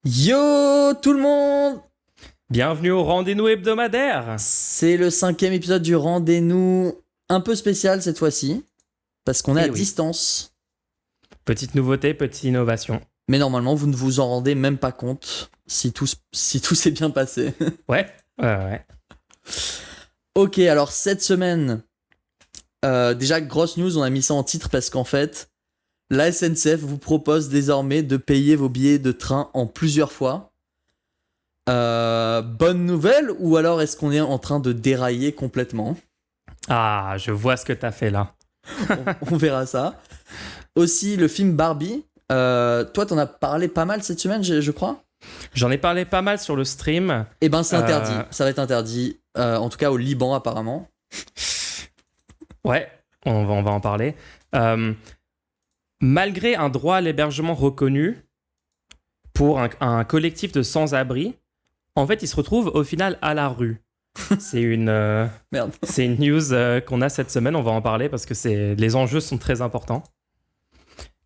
Yo tout le monde. Bienvenue au rendez-vous hebdomadaire. C'est le 5e épisode du Rendez-nous, un peu spécial cette fois-ci, parce qu'on est à Oui. distance. Petite nouveauté, petite innovation. Mais normalement, vous ne vous en rendez même pas compte si tout s'est bien passé. Ouais. Ok, alors cette semaine, déjà grosse news, on a mis ça en titre parce qu'en fait, la SNCF vous propose désormais de payer vos billets de train en plusieurs fois. Bonne nouvelle, ou alors est-ce qu'on est en train de dérailler complètement? Ah, je vois ce que t'as fait là. On verra ça. Aussi, le film Barbie. Toi, t'en as parlé pas mal cette semaine, je crois. J'en ai parlé pas mal sur le stream. Eh ben, c'est interdit. Ça va être interdit. En tout cas, au Liban, apparemment. Ouais, on va en parler. Malgré un droit à l'hébergement reconnu pour un collectif de sans-abri, en fait, ils se retrouvent au final à la rue. C'est une Merde. c'est une news qu'on a cette semaine, on va en parler parce que les enjeux sont très importants.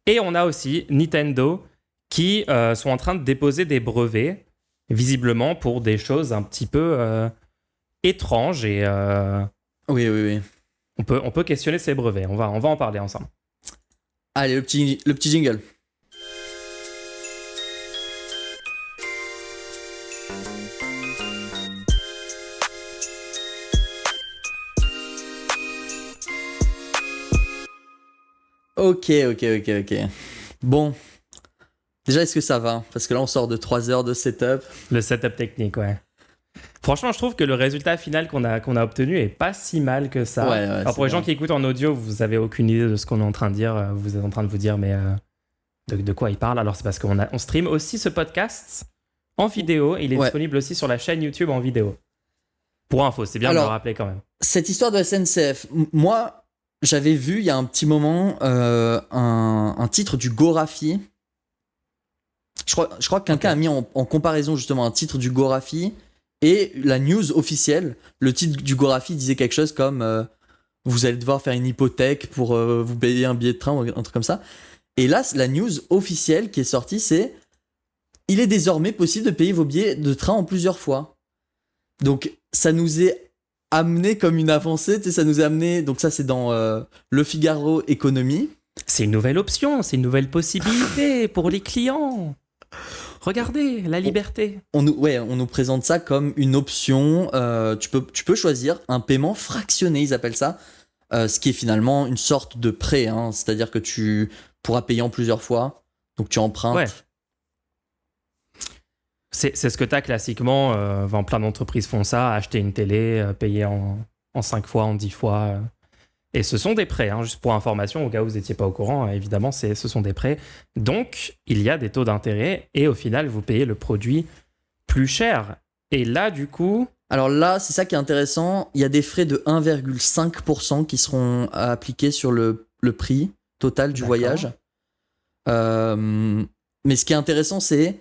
Et on a aussi Nintendo qui sont en train de déposer des brevets, visiblement pour des choses un petit peu étranges et Oui. on peut questionner ces brevets. On va en parler ensemble. Allez, le petit jingle. Ok. Bon. Déjà, est-ce que ça va? Parce que là, on sort de 3 heures de setup. Le setup technique, ouais. Franchement, je trouve que le résultat final qu'on a obtenu est pas si mal que ça. Ouais, Alors pour les gens qui écoutent en audio, vous avez aucune idée de ce qu'on est en train de dire. Vous êtes en train de vous dire, mais de quoi il parle? Alors c'est parce on stream aussi ce podcast en vidéo et il est disponible aussi sur la chaîne YouTube en vidéo. Pour info, c'est bien de le rappeler quand même. Cette histoire de SNCF, moi, j'avais vu il y a un petit moment un titre du Gorafi. Je crois que quelqu'un a mis en comparaison justement un titre du Gorafi et la news officielle. Le titre du Gorafi disait quelque chose comme vous allez devoir faire une hypothèque pour vous payer un billet de train ou un truc comme ça. Et là, la news officielle qui est sortie, c'est il est désormais possible de payer vos billets de train en plusieurs fois. Donc ça nous est amené comme une avancée, tu sais, ça nous est amené, donc ça c'est dans Le Figaro Économie. C'est une nouvelle option, c'est une nouvelle possibilité pour les clients. Regardez, la liberté. On nous présente ça comme une option. Tu peux choisir un paiement fractionné, ils appellent ça. Ce qui est finalement une sorte de prêt. Hein, c'est-à-dire que tu pourras payer en plusieurs fois. Donc tu empruntes. Ouais. C'est ce que tu as classiquement. Plein d'entreprises font ça. Acheter une télé, payer en 5 fois, en 10 fois. Et ce sont des prêts, hein, juste pour information, au cas où vous n'étiez pas au courant, évidemment, ce sont des prêts. Donc, il y a des taux d'intérêt et au final, vous payez le produit plus cher. Et là, du coup... Alors là, c'est ça qui est intéressant. Il y a des frais de 1,5% qui seront appliqués sur le prix total du voyage. Mais ce qui est intéressant, c'est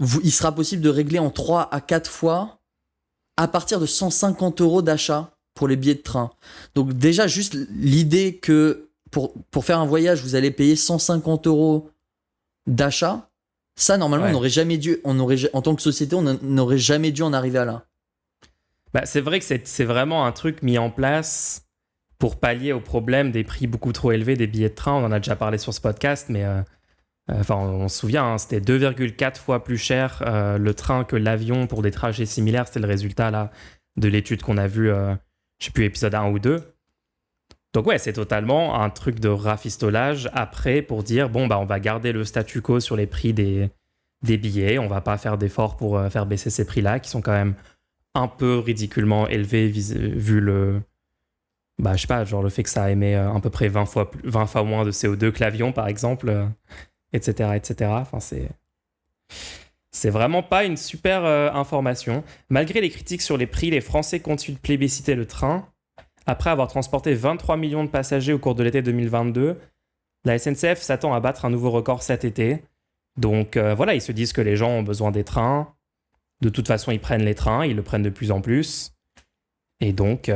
il sera possible de régler en 3 à 4 fois à partir de 150 € d'achat pour les billets de train. Donc déjà, juste l'idée que pour faire un voyage, vous allez payer 150 € d'achat, ça, normalement, on n'aurait jamais dû, en tant que société, on n'aurait jamais dû en arriver à là. Bah, c'est vrai que c'est vraiment un truc mis en place pour pallier au problème des prix beaucoup trop élevés des billets de train. On en a déjà parlé sur ce podcast, mais on se souvient, hein, c'était 2,4 fois plus cher le train que l'avion pour des trajets similaires. C'était le résultat là, de l'étude qu'on a vue, je sais plus, épisode 1 ou 2. Donc ouais, c'est totalement un truc de rafistolage après pour dire, bon, bah on va garder le statu quo sur les prix des billets, on va pas faire d'efforts pour faire baisser ces prix-là, qui sont quand même un peu ridiculement élevés vu le... Bah, je sais pas, genre le fait que ça émet à peu près 20 fois moins de CO2 que l'avion, par exemple, etc. Enfin, c'est vraiment pas une super information. Malgré les critiques sur les prix, les Français continuent de plébisciter le train. Après avoir transporté 23 millions de passagers au cours de l'été 2022, la SNCF s'attend à battre un nouveau record cet été. Donc voilà, ils se disent que les gens ont besoin des trains. De toute façon, ils prennent les trains, ils le prennent de plus en plus. Et donc...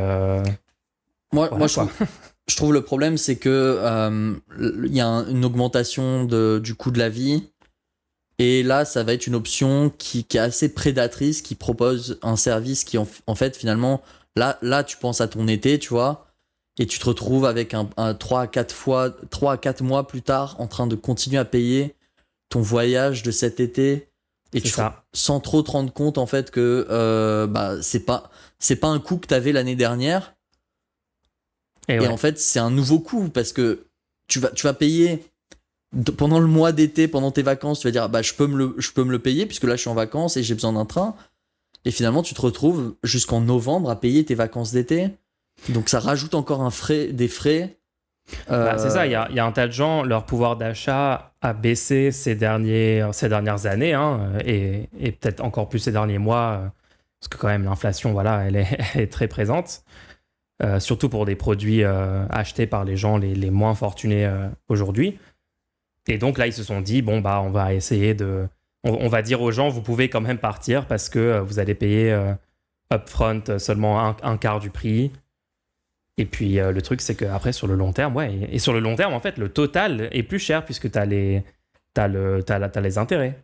Moi, je trouve le problème, c'est que y a une augmentation du coût de la vie. Et là, ça va être une option qui est assez prédatrice, qui propose un service qui, en fait, finalement, là, tu penses à ton été, tu vois, et tu te retrouves avec un 3 à 4 mois plus tard en train de continuer à payer ton voyage de cet été. Et sans trop te rendre compte, en fait, que c'est pas un coût que tu avais l'année dernière. Et en fait, c'est un nouveau coût parce que tu vas payer pendant le mois d'été, pendant tes vacances, tu vas dire je peux me le payer puisque là je suis en vacances et j'ai besoin d'un train. Et finalement, tu te retrouves jusqu'en novembre à payer tes vacances d'été. Donc ça rajoute encore des frais. C'est ça, il y a un tas de gens, leur pouvoir d'achat a baissé ces dernières années, hein, et peut-être encore plus ces derniers mois, parce que quand même l'inflation, voilà, elle est très présente. Surtout pour des produits achetés par les gens les moins fortunés aujourd'hui. Et donc là, ils se sont dit, on va essayer on va dire aux gens, vous pouvez quand même partir parce que vous allez payer upfront seulement un quart du prix. Et puis le truc, c'est qu'après, sur le long terme, et sur le long terme, en fait, le total est plus cher puisque t'as les intérêts.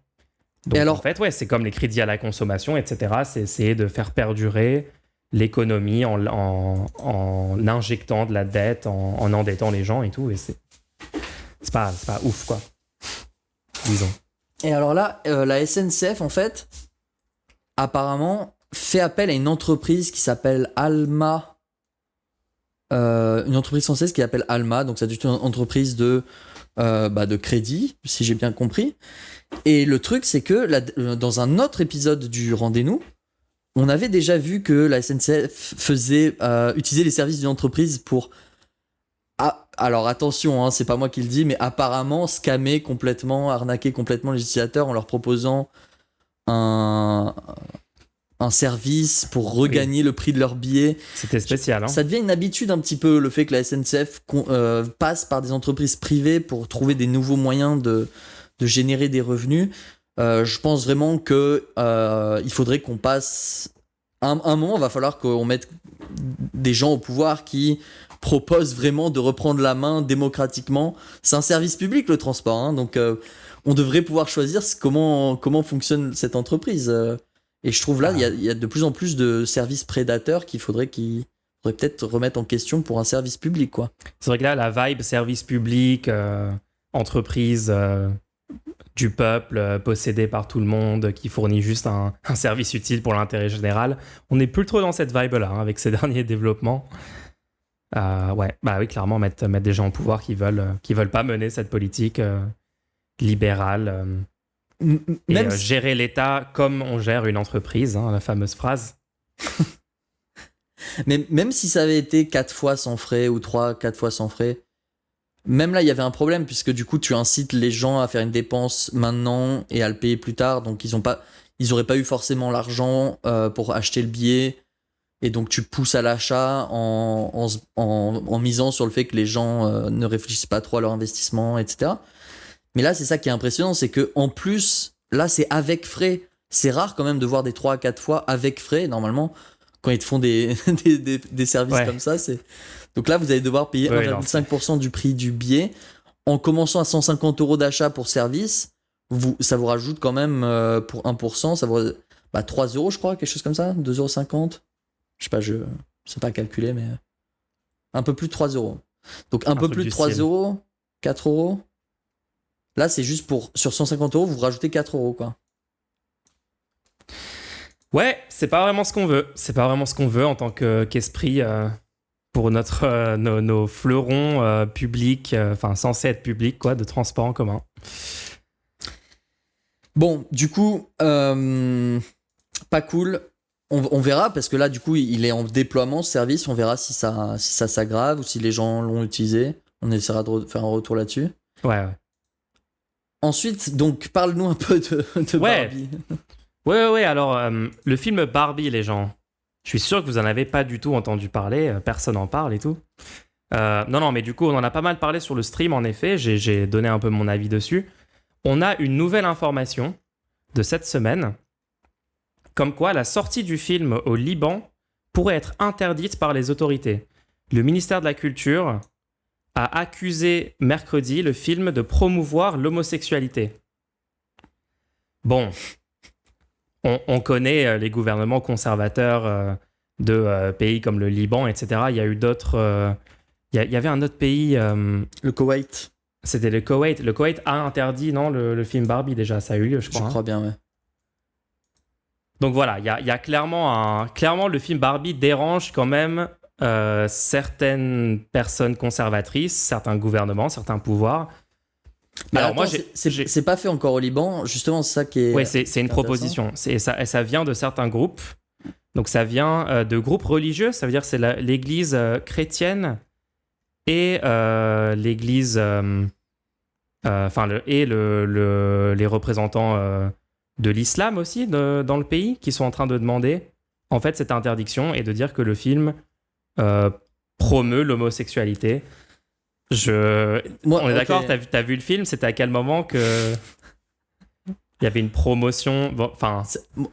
Donc en fait, c'est comme les crédits à la consommation, etc. C'est essayer de faire perdurer l'économie en injectant de la dette, en endettant les gens et tout. Et c'est pas ouf, quoi. Disons. Et alors là, la SNCF, en fait, apparemment, fait appel à une entreprise qui s'appelle Alma. Une entreprise française qui s'appelle Alma. Donc, c'est une entreprise de crédit, si j'ai bien compris. Et le truc, c'est que dans un autre épisode du Rendez-nous, on avait déjà vu que la SNCF utilisait les services d'une entreprise pour... alors attention, hein, c'est pas moi qui le dis, mais apparemment scammer complètement, arnaquer complètement les utilisateurs en leur proposant un service pour regagner le prix de leur billet. C'était spécial. Hein. Ça devient une habitude un petit peu, le fait que la SNCF passe par des entreprises privées pour trouver des nouveaux moyens de générer des revenus. Je pense vraiment que il faudrait qu'on passe... un moment, il va falloir qu'on mette des gens au pouvoir qui proposent vraiment de reprendre la main démocratiquement. C'est un service public, le transport, hein, donc on devrait pouvoir choisir comment fonctionne cette entreprise. Et je trouve là, il y a de plus en plus de services prédateurs qu'il faudrait peut-être remettre en question pour un service public, quoi. C'est vrai que là, la vibe service public, entreprise du peuple, possédée par tout le monde, qui fournit juste un service utile pour l'intérêt général, on n'est plus trop dans cette vibe-là, hein, avec ces derniers développements. Oui, clairement, mettre des gens au pouvoir qui veulent pas mener cette politique libérale. Et gérer l'État comme on gère une entreprise, hein, la fameuse phrase. Mais même si ça avait été 4 fois sans frais ou 3-4 fois sans frais, même là il y avait un problème puisque du coup tu incites les gens à faire une dépense maintenant et à le payer plus tard, donc ils auraient pas eu forcément l'argent pour acheter le billet, et donc tu pousses à l'achat en misant sur le fait que les gens ne réfléchissent pas trop à leur investissement, etc. Mais là, c'est ça qui est impressionnant, c'est que en plus, là, c'est avec frais. C'est rare quand même de voir des 3 à 4 fois avec frais. Normalement, quand ils te font des services comme ça, c'est... Donc là, vous allez devoir payer 1,5% du prix du billet. En commençant à 150 € d'achat pour service, ça vous rajoute quand même, pour 1%, ça vous 3 €, je crois, quelque chose comme ça, 2,50 €. Je sais pas, je sais pas calculer, mais un peu plus de 3 €. Donc un peu plus de 3 €, 4 €. Là, c'est juste sur 150 €, vous rajoutez 4 €, quoi. Ouais, c'est pas vraiment ce qu'on veut. C'est pas vraiment ce qu'on veut en tant qu'esprit pour nos fleurons publics, censés être publics, quoi, de transport en commun. Bon, du coup, pas cool. On verra, parce que là, du coup, il est en déploiement, ce service. On verra si ça s'aggrave ou si les gens l'ont utilisé. On essaiera de faire un retour là-dessus. Ouais. Ensuite, donc, parle-nous un peu de Barbie. Ouais. Alors, le film Barbie, les gens, je suis sûr que vous en avez pas du tout entendu parler. Personne en parle et tout. Non, mais du coup, on en a pas mal parlé sur le stream, en effet. J'ai donné un peu mon avis dessus. On a une nouvelle information de cette semaine, comme quoi la sortie du film au Liban pourrait être interdite par les autorités. Le ministère de la Culture a accusé mercredi le film de promouvoir l'homosexualité. bon, on connaît les gouvernements conservateurs de pays comme le Liban, etc. Il y a eu d'autres... Il y avait un autre pays... Le Koweït. C'était le Koweït. Le Koweït a interdit, non, le film Barbie déjà. Ça a eu lieu, je crois. Je crois bien, ouais. Donc voilà, il y a clairement le film Barbie dérange quand même certaines personnes conservatrices, certains gouvernements, certains pouvoirs. Mais alors, attends, c'est pas fait encore au Liban, justement, c'est ça qui est... Oui, c'est une proposition. Ça vient de certains groupes. Donc ça vient de groupes religieux, ça veut dire que c'est l'église chrétienne et l'église... les représentants de l'islam aussi dans le pays qui sont en train de demander en fait cette interdiction et de dire que le film promeut l'homosexualité. On est d'accord, t'as vu le film, c'était à quel moment que il y avait une promotion,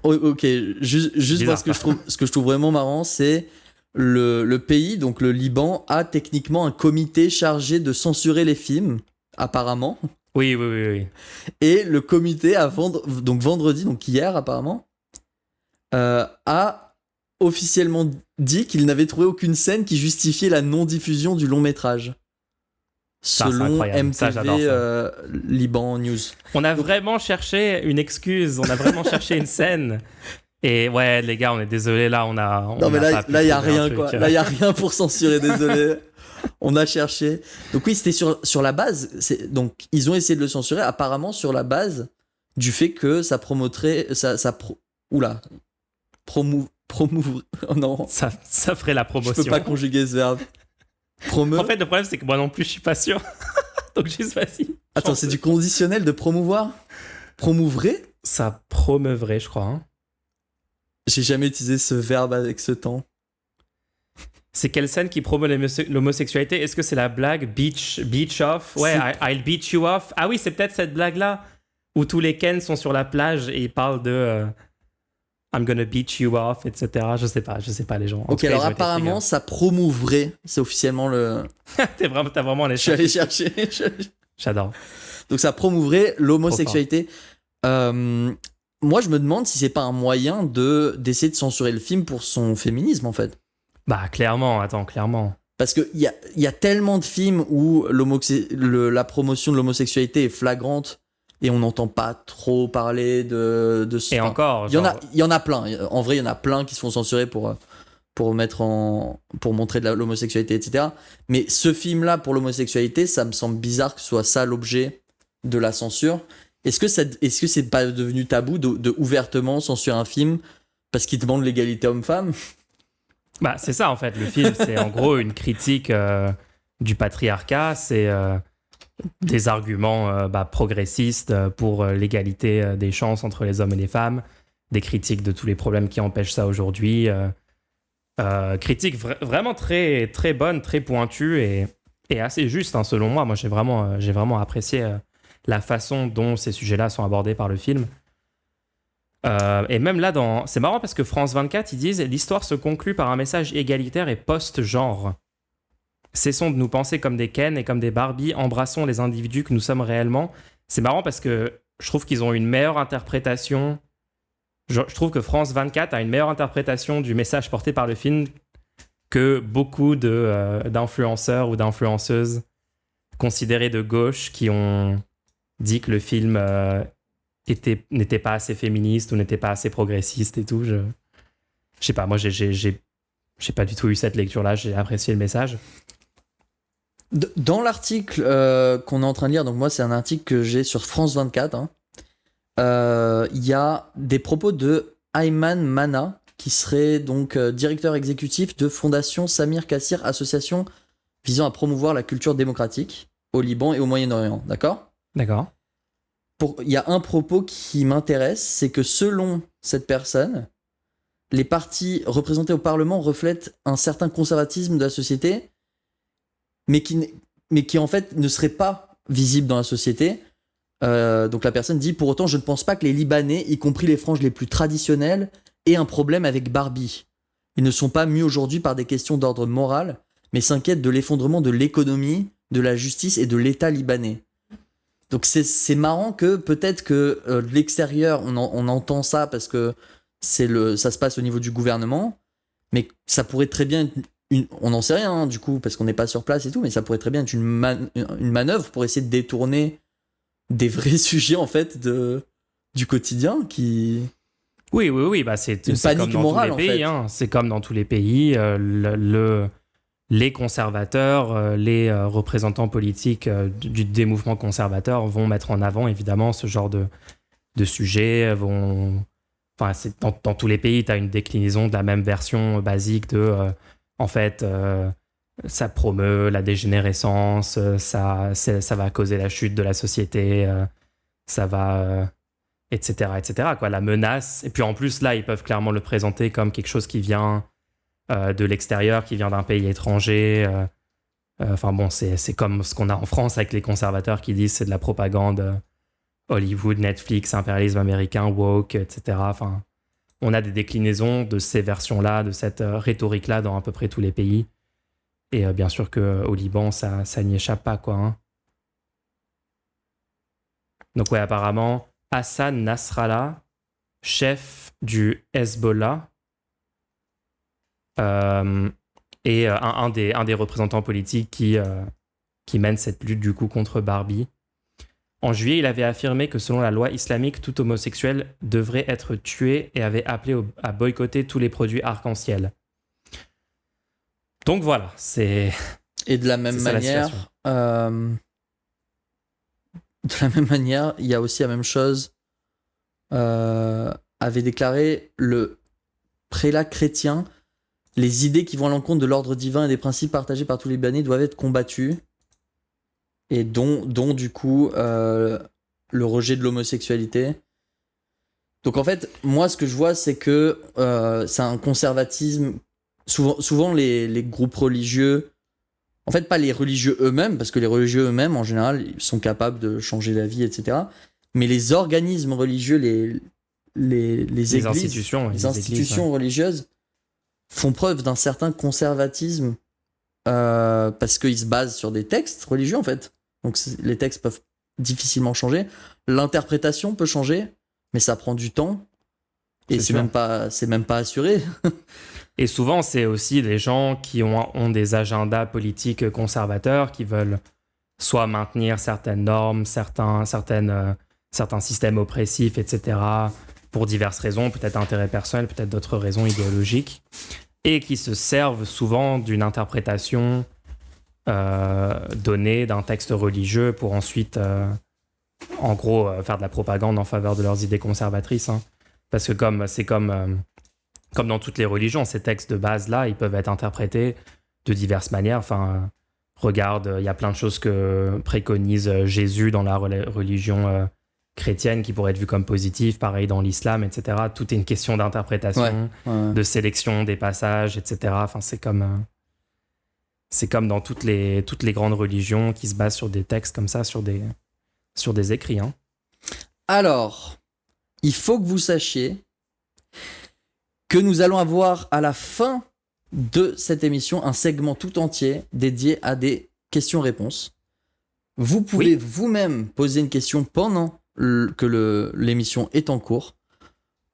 ok, juste parce que ce que je trouve vraiment marrant, c'est le pays, donc le Liban, a techniquement un comité chargé de censurer les films, apparemment. Oui. Et le comité vendredi, donc hier apparemment, a officiellement dit qu'il n'avait trouvé aucune scène qui justifiait la non-diffusion du long métrage. Selon MTV Liban News. On a vraiment cherché une excuse, on a vraiment cherché une scène. Et ouais, les gars, on est désolé, là, non, mais là, il n'y a rien, quoi. Là, il n'y a rien pour censurer, désolé. On a cherché. Donc oui, c'était sur la base. Donc, ils ont essayé de le censurer, apparemment, sur la base du fait que ça promoterait... Non. Ça ferait la promotion. Je peux pas conjuguer ce verbe. En fait, le problème, c'est que moi non plus, je suis pas sûr. Donc, juste vas-y. Attends, c'est du conditionnel de promouvoir? Promouvrer? Ça promeuvrait, je crois. Hein. J'ai jamais utilisé ce verbe avec ce temps. C'est quelle scène qui promeut l'homosexualité? Est-ce que c'est la blague beach off? Ouais, I'll beat you off. Ah oui, c'est peut-être cette blague-là où tous les Ken sont sur la plage et ils parlent de... I'm gonna beat you off, etc. Je sais pas les gens. Ok, alors apparemment, ça promouvrait. C'est officiellement le... T'as vraiment allé chercher. Je suis allé chercher. J'adore. Donc ça promouvrait l'homosexualité. Moi, je me demande si c'est pas un moyen d'essayer de censurer le film pour son féminisme, en fait. Bah, clairement. Parce qu'il y a tellement de films où la promotion de l'homosexualité est flagrante et on n'entend pas trop parler de et encore, il y en a plein. En vrai, il y en a plein qui se font censurer pour montrer de l'homosexualité, etc. Mais ce film-là, pour l'homosexualité, ça me semble bizarre que ce soit ça l'objet de la censure. Est-ce que c'est pas devenu tabou de ouvertement censurer un film parce qu'il demande l'égalité homme-femme? Bah, c'est ça, en fait. Le film, c'est en gros une critique du patriarcat. C'est des arguments progressistes pour l'égalité des chances entre les hommes et les femmes. Des critiques de tous les problèmes qui empêchent ça aujourd'hui. Critiques vraiment très, très bonnes, très pointues et assez justes, hein, selon moi. Moi, j'ai vraiment apprécié la façon dont ces sujets-là sont abordés par le film. Et même là, c'est marrant parce que France 24, ils disent « L'histoire se conclut par un message égalitaire et post-genre. Cessons de nous penser comme des Ken et comme des Barbie, embrassons les individus que nous sommes réellement. » C'est marrant parce que je trouve qu'ils ont une meilleure interprétation. Je trouve que France 24 a une meilleure interprétation du message porté par le film que beaucoup d'influenceurs ou d'influenceuses considérés de gauche qui ont dit que le film... n'était pas assez féministe ou n'était pas assez progressiste et tout. Je sais pas, moi j'ai pas du tout eu cette lecture-là, j'ai apprécié le message. Dans l'article qu'on est en train de lire, donc moi c'est un article que j'ai sur France 24, il y a des propos de Ayman Mana, qui serait donc directeur exécutif de Fondation Samir Kassir, association visant à promouvoir la culture démocratique au Liban et au Moyen-Orient, d'accord ? D'accord. Il y a un propos qui m'intéresse, c'est que selon cette personne, les partis représentés au Parlement reflètent un certain conservatisme de la société, mais qui en fait ne serait pas visible dans la société. Donc la personne dit « Pour autant, je ne pense pas que les Libanais, y compris les franges les plus traditionnelles, aient un problème avec Barbie. Ils ne sont pas mus aujourd'hui par des questions d'ordre moral, mais s'inquiètent de l'effondrement de l'économie, de la justice et de l'État libanais. » Donc c'est marrant que peut-être que de l'extérieur, on entend ça parce que ça se passe au niveau du gouvernement, mais ça pourrait très bien être on n'en sait rien hein, du coup, parce qu'on n'est pas sur place et tout, mais ça pourrait très bien être une manœuvre pour essayer de détourner des vrais sujets en fait du quotidien qui... Oui, bah c'est comme dans morale, tous les pays. En fait. Hein. C'est comme dans tous les pays. Les conservateurs, les représentants politiques des mouvements conservateurs vont mettre en avant évidemment ce genre de sujets. Enfin, dans tous les pays, tu as une déclinaison de la même version basique en fait, ça promeut la dégénérescence, ça va causer la chute de la société, ça va... etc. quoi, la menace. Et puis en plus, là, ils peuvent clairement le présenter comme quelque chose qui vient de l'extérieur, qui vient d'un pays étranger. Enfin bon, c'est comme ce qu'on a en France avec les conservateurs qui disent c'est de la propagande Hollywood, Netflix, impérialisme américain, woke, etc. Enfin, on a des déclinaisons de ces versions-là, de cette rhétorique-là dans à peu près tous les pays. Et bien sûr qu'au Liban, ça n'y échappe pas, quoi. Hein. Donc ouais, apparemment... Hassan Nasrallah, chef du Hezbollah, et un des représentants politiques qui mène cette lutte du coup contre Barbie. En juillet, il avait affirmé que selon la loi islamique, tout homosexuel devrait être tué et avait appelé à boycotter tous les produits arc-en-ciel. Donc voilà, c'est... Et de la même manière... De la même manière, il y a aussi la même chose, avait déclaré le prélat chrétien, les idées qui vont à l'encontre de l'ordre divin et des principes partagés par tous les Libanais doivent être combattues, et dont du coup le rejet de l'homosexualité. Donc en fait, moi ce que je vois, c'est que c'est un conservatisme, souvent les groupes religieux, en fait, pas les religieux eux-mêmes, parce que les religieux eux-mêmes, en général, ils sont capables de changer la vie, etc. Mais les organismes religieux, les églises, institutions, les institutions religieuses font preuve d'un certain conservatisme parce qu'ils se basent sur des textes religieux, en fait. Donc les textes peuvent difficilement changer. L'interprétation peut changer, mais ça prend du temps. Et c'est même pas assuré. Et souvent, c'est aussi des gens qui ont des agendas politiques conservateurs, qui veulent soit maintenir certaines normes, certains systèmes oppressifs, etc., pour diverses raisons, peut-être intérêt personnel, peut-être d'autres raisons idéologiques, et qui se servent souvent d'une interprétation donnée d'un texte religieux pour ensuite, en gros, faire de la propagande en faveur de leurs idées conservatrices. Hein. Parce que comme dans toutes les religions, ces textes de base-là, ils peuvent être interprétés de diverses manières. Enfin, regarde, il y a plein de choses que préconise Jésus dans la religion chrétienne qui pourraient être vues comme positives, pareil dans l'islam, etc. Tout est une question d'interprétation, de sélection des passages, etc. Enfin, c'est comme dans toutes les grandes religions qui se basent sur des textes comme ça, sur des écrits. Hein. Alors, il faut que vous sachiez que nous allons avoir à la fin de cette émission un segment tout entier dédié à des questions-réponses. Vous pouvez vous-même poser une question pendant que l'émission est en cours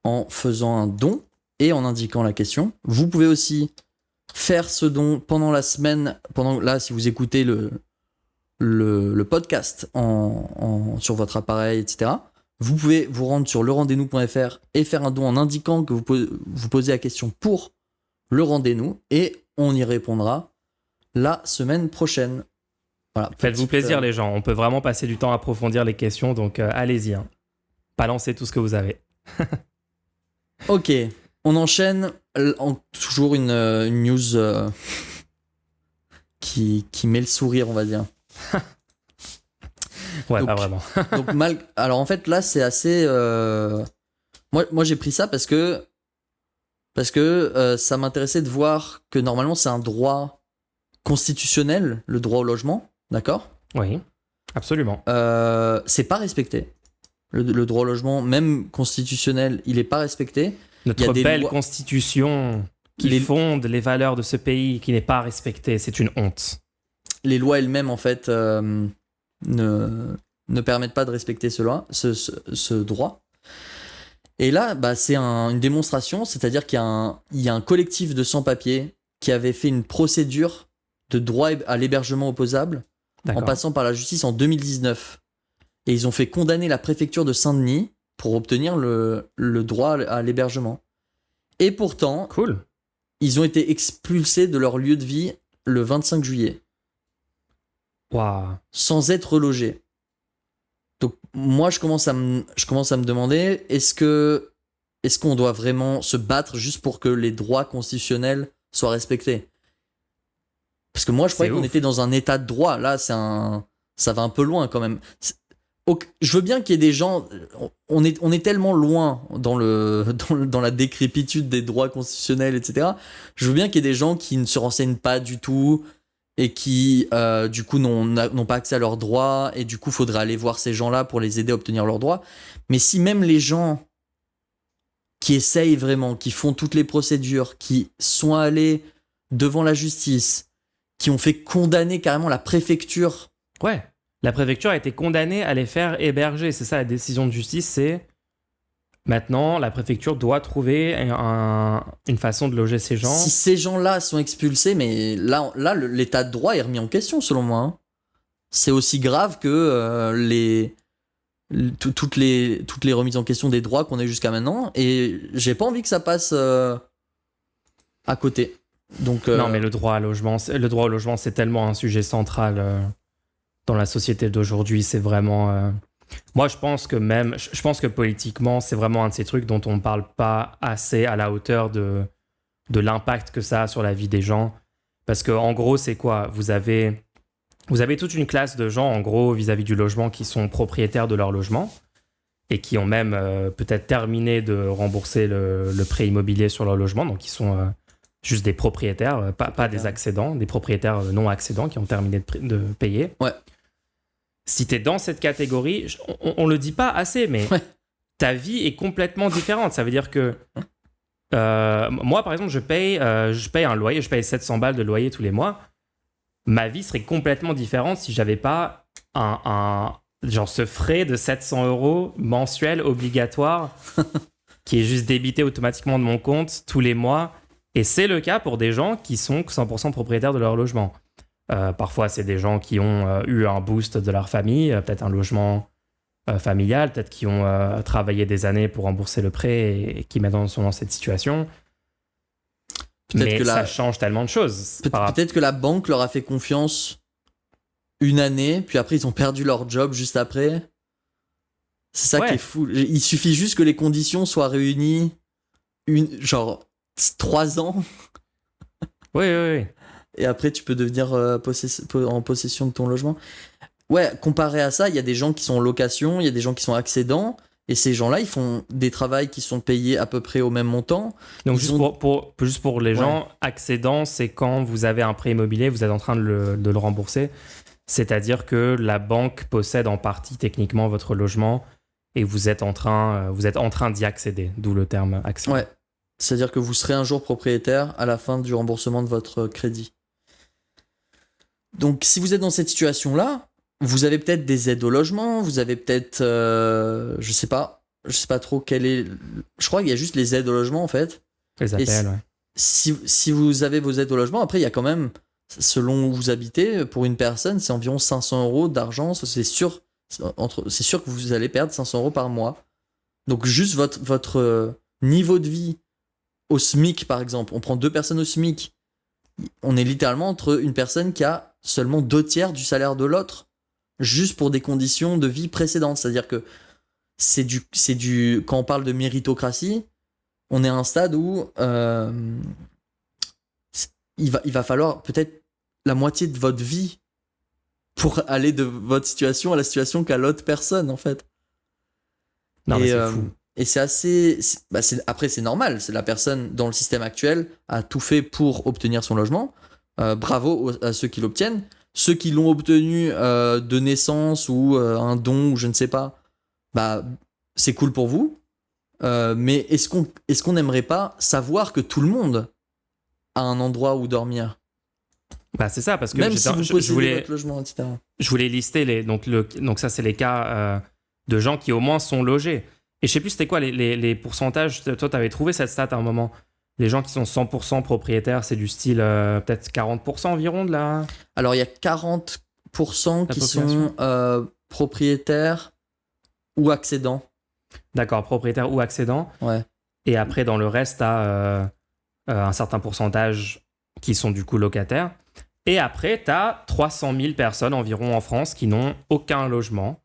en faisant un don et en indiquant la question. Vous pouvez aussi faire ce don pendant la semaine, si vous écoutez le podcast sur votre appareil, etc. Vous pouvez vous rendre sur lerendez-nous.fr et faire un don en indiquant que vous posez la question pour le rendez-nous et on y répondra la semaine prochaine. Voilà, faites-vous plaisir les gens, on peut vraiment passer du temps à approfondir les questions, donc allez-y. Hein. Balancez tout ce que vous avez. Ok, on enchaîne toujours une news qui met le sourire, on va dire. Ouais, donc, pas vraiment. Alors en fait là c'est assez... Moi j'ai pris ça parce que ça m'intéressait de voir que normalement c'est un droit constitutionnel, le droit au logement, d'accord ? Oui, absolument. C'est pas respecté. Le droit au logement, même constitutionnel, il est pas respecté. Notre belle constitution qui fonde les valeurs de ce pays qui n'est pas respectée, c'est une honte. Les lois elles-mêmes en fait ne ne permettent pas de respecter ce droit. Et là, c'est une démonstration, c'est-à-dire qu'il y a un collectif de sans-papiers qui avait fait une procédure de droit à l'hébergement opposable en passant par la justice en 2019. Et ils ont fait condamner la préfecture de Saint-Denis pour obtenir le droit à l'hébergement. Et pourtant, cool. Ils ont été expulsés de leur lieu de vie le 25 juillet. Wow. Sans être relogés. Donc moi, je commence à me demander, est-ce qu'on doit vraiment se battre juste pour que les droits constitutionnels soient respectés? Parce que moi, je croyais qu'on était dans un état de droit. Là, ça va un peu loin quand même. Je veux bien qu'il y ait des gens... On est tellement loin dans la décrépitude des droits constitutionnels, etc. Je veux bien qu'il y ait des gens qui ne se renseignent pas du tout et qui, du coup, n'ont pas accès à leurs droits. Et du coup, il faudrait aller voir ces gens-là pour les aider à obtenir leurs droits. Mais si même les gens qui essayent vraiment, qui font toutes les procédures, qui sont allés devant la justice, qui ont fait condamner carrément la préfecture... Ouais. La préfecture a été condamnée à les faire héberger. C'est ça la décision de justice, c'est maintenant la préfecture doit trouver une façon de loger ces gens. Si ces gens-là sont expulsés, mais là l'état de droit est remis en question selon moi. Hein. C'est aussi grave que toutes les remises en question des droits qu'on a jusqu'à maintenant, et j'ai pas envie que ça passe à côté. Donc non, mais le droit au logement, c'est tellement un sujet central. Dans la société d'aujourd'hui, c'est vraiment... Moi, je pense que politiquement, c'est vraiment un de ces trucs dont on ne parle pas assez à la hauteur de l'impact que ça a sur la vie des gens. Parce qu'en gros, c'est quoi ? Vous avez toute une classe de gens, en gros, vis-à-vis du logement, qui sont propriétaires de leur logement et qui ont même peut-être terminé de rembourser le prêt immobilier sur leur logement. Donc, ils sont juste des propriétaires, pas des accédants, des propriétaires non accédants qui ont terminé de payer. Ouais. Si tu es dans cette catégorie, on le dit pas assez, mais ta vie est complètement différente. Ça veut dire que moi, par exemple, je paye un loyer, je paye 700 balles de loyer tous les mois. Ma vie serait complètement différente si j'avais pas ce frais de 700 € mensuel obligatoire qui est juste débité automatiquement de mon compte tous les mois. Et c'est le cas pour des gens qui sont 100% propriétaires de leur logement. Parfois, c'est des gens qui ont eu un boost de leur famille, peut-être un logement familial, peut-être qui ont travaillé des années pour rembourser le prêt et qui maintenant sont dans cette situation. Mais ça change tellement de choses. Peut-être que la banque leur a fait confiance une année, puis après, ils ont perdu leur job juste après. C'est ça qui est fou. Il suffit juste que les conditions soient réunies, 3 ans. Oui. Et après, tu peux devenir en possession de ton logement. Ouais, comparé à ça, il y a des gens qui sont en location, il y a des gens qui sont accédants, et ces gens-là, ils font des travails qui sont payés à peu près au même montant. Donc, juste pour les gens, accédants, c'est quand vous avez un prêt immobilier, vous êtes en train de le rembourser. C'est-à-dire que la banque possède en partie techniquement votre logement et vous êtes en train d'y accéder, d'où le terme accédant. Ouais, c'est-à-dire que vous serez un jour propriétaire à la fin du remboursement de votre crédit. Donc, si vous êtes dans cette situation-là, vous avez peut-être des aides au logement, vous avez peut-être, je sais pas trop quel est. Je crois qu'il y a juste les aides au logement en fait. Les appels, ouais. Si vous avez vos aides au logement, après il y a quand même, selon où vous habitez, pour une personne, c'est environ 500 € d'argent. C'est sûr que vous allez perdre 500 € par mois. Donc juste votre niveau de vie au SMIC par exemple, on prend 2 personnes au SMIC. On est littéralement entre une personne qui a seulement 2/3 du salaire de l'autre, juste pour des conditions de vie précédentes. C'est-à-dire que quand on parle de méritocratie, on est à un stade où il va falloir peut-être la moitié de votre vie pour aller de votre situation à la situation qu'a l'autre personne, en fait. Non, mais c'est fou. Et c'est assez... après, c'est normal. C'est la personne, dans le système actuel, a tout fait pour obtenir son logement. Bravo à ceux qui l'obtiennent. Ceux qui l'ont obtenu de naissance ou un don ou je ne sais pas, c'est cool pour vous. Mais est-ce qu'on n'aimerait pas savoir que tout le monde a un endroit où dormir ? Bah, c'est ça, parce que Même si vous je possédez voulais, votre logement, etc. je voulais lister donc ça, c'est les cas de gens qui au moins sont logés. Et je sais plus c'était quoi les pourcentages. Toi, tu avais trouvé cette stat à un moment. Les gens qui sont 100% propriétaires, c'est du style peut-être 40% environ de la. Alors, il y a 40% qui population. sont propriétaires ou accédants. D'accord, propriétaires ou accédants. Ouais. Et après, dans le reste, tu as un certain pourcentage qui sont du coup locataires. Et après, tu as 300 000 personnes environ en France qui n'ont aucun logement,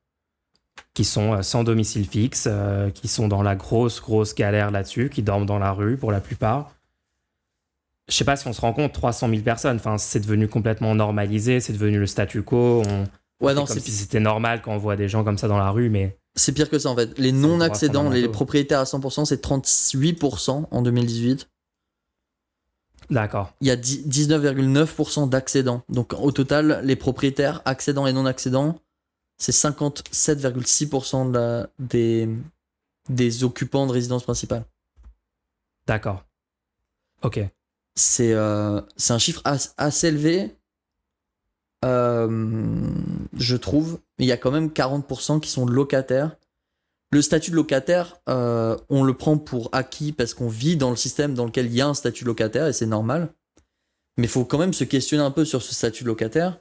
qui sont sans domicile fixe, qui sont dans la grosse galère là-dessus, qui dorment dans la rue pour la plupart. Je sais pas si on se rend compte, 300 000 personnes, enfin, c'est devenu complètement normalisé, c'est devenu le statu quo. Ouais, non, comme si c'était normal quand on voit des gens comme ça dans la rue, mais c'est pire que ça en fait. Les C'est non-accédants, droit les fondamentaux. propriétaires à 100%, c'est 38% en 2018. d'accord. Il y a 19,9% d'accédants. Donc au total, les propriétaires accédants et non-accédants, c'est 57,6% des occupants de résidence principale. D'accord. Ok. C'est un chiffre assez élevé, je trouve. Mais il y a quand même 40% qui sont locataires. Le statut de locataire, on le prend pour acquis parce qu'on vit dans le système dans lequel il y a un statut de locataire et c'est normal. Mais il faut quand même se questionner un peu sur ce statut de locataire.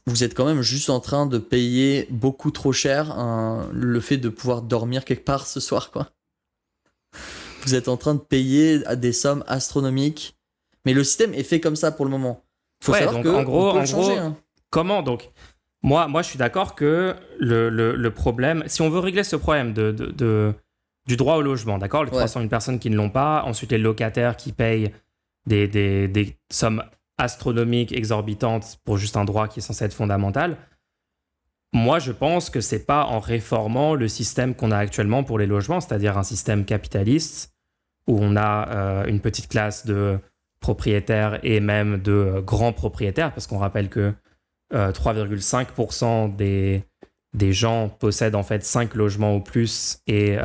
Vous êtes quand même juste en train de payer beaucoup trop cher le fait de pouvoir dormir quelque part ce soir, quoi. Vous êtes en train de payer à des sommes astronomiques. Mais le système est fait comme ça pour le moment. Faut Ouais, savoir donc que en gros, on peut le changer. Hein. comment donc moi, je suis d'accord que le problème, si on veut régler ce problème du droit au logement, d'accord, les 300 000 personnes qui ne l'ont pas, ensuite les locataires qui payent des sommes astronomiques, exorbitantes pour juste un droit qui est censé être fondamental. Moi, je pense que c'est pas en réformant le système qu'on a actuellement pour les logements, c'est-à-dire un système capitaliste où on a une petite classe de propriétaires et même de grands propriétaires, parce qu'on rappelle que 3,5% des gens possèdent en fait 5 logements ou plus et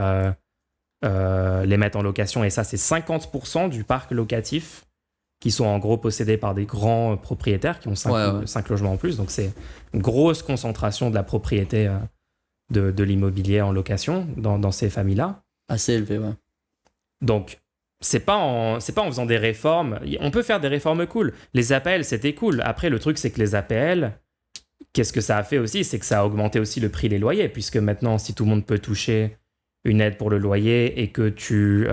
les mettent en location. Et ça, c'est 50% du parc locatif qui sont en gros possédés par des grands propriétaires qui ont 5 logements en plus. Donc, c'est une grosse concentration de la propriété de l'immobilier en location dans ces familles-là. Assez élevé, ouais. Donc, c'est pas en faisant des réformes. On peut faire des réformes cool. Les APL, c'était cool. Après, le truc, c'est que les APL, qu'est-ce que ça a fait aussi? C'est que ça a augmenté aussi le prix des loyers, puisque maintenant, si tout le monde peut toucher une aide pour le loyer et que tu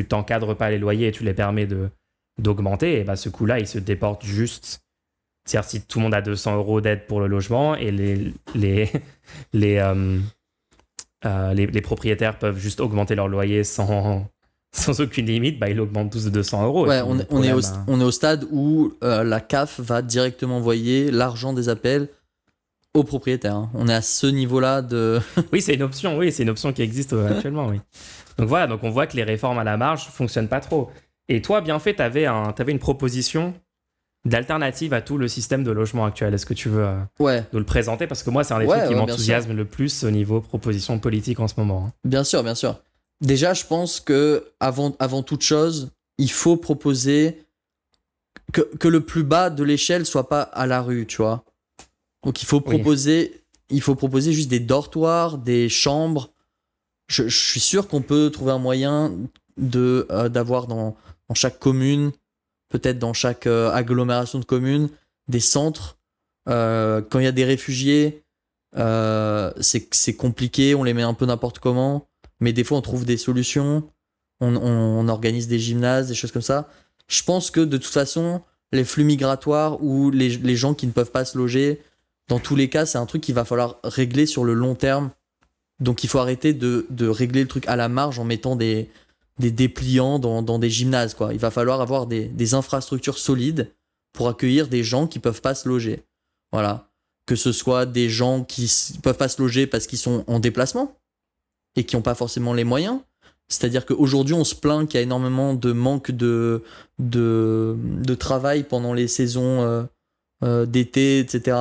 t'encadres pas les loyers et tu les permets d'augmenter, et bah, ce coût-là, il se déporte juste. C'est-à-dire, si tout le monde a 200 euros d'aide pour le logement et les propriétaires peuvent juste augmenter leur loyer sans aucune limite, bah, ils augmentent tous de 200 euros. Ouais, on est au stade où la CAF va directement envoyer l'argent des APL aux propriétaires. Hein. On est à ce niveau-là de... Oui, c'est une option qui existe actuellement, oui. Donc voilà, donc on voit que les réformes à la marge ne fonctionnent pas trop. Et toi, Bienfait, tu avais une proposition d'alternative à tout le système de logement actuel. Est-ce que tu veux nous le présenter? Parce que moi, c'est un des trucs qui m'enthousiasme le plus au niveau proposition politique en ce moment. Hein. Bien sûr, bien sûr. Déjà, je pense que avant toute chose, il faut proposer que le plus bas de l'échelle soit pas à la rue, tu vois. Donc il faut proposer juste des dortoirs, des chambres. Je suis sûr qu'on peut trouver un moyen d'avoir dans chaque commune, peut-être dans chaque agglomération de communes, des centres. Quand il y a des réfugiés, c'est compliqué, on les met un peu n'importe comment, mais des fois on trouve des solutions, on organise des gymnases, des choses comme ça. Je pense que de toute façon, les flux migratoires ou les gens qui ne peuvent pas se loger, dans tous les cas, c'est un truc qu'il va falloir régler sur le long terme. Donc il faut arrêter de régler le truc à la marge en mettant des dépliants dans des gymnases, quoi. Il va falloir avoir des infrastructures solides pour accueillir des gens qui peuvent pas se loger. Voilà. Que ce soit des gens qui peuvent pas se loger parce qu'ils sont en déplacement et qui n'ont pas forcément les moyens. C'est-à-dire qu'aujourd'hui, on se plaint qu'il y a énormément de manque de travail pendant les saisons d'été, etc.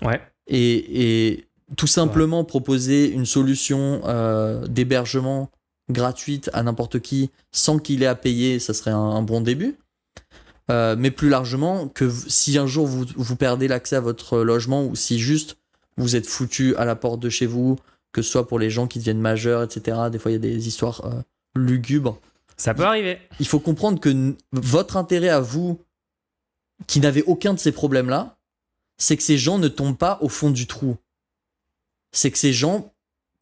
Ouais. Et tout simplement proposer une solution d'hébergement gratuite à n'importe qui sans qu'il ait à payer, ça serait un bon début. Mais plus largement, si un jour vous perdez l'accès à votre logement ou si juste vous êtes foutu à la porte de chez vous, que ce soit pour les gens qui deviennent majeurs, etc. Des fois, il y a des histoires lugubres. Ça peut arriver. Il faut comprendre que votre intérêt à vous, qui n'avez aucun de ces problèmes-là, c'est que ces gens ne tombent pas au fond du trou. C'est que ces gens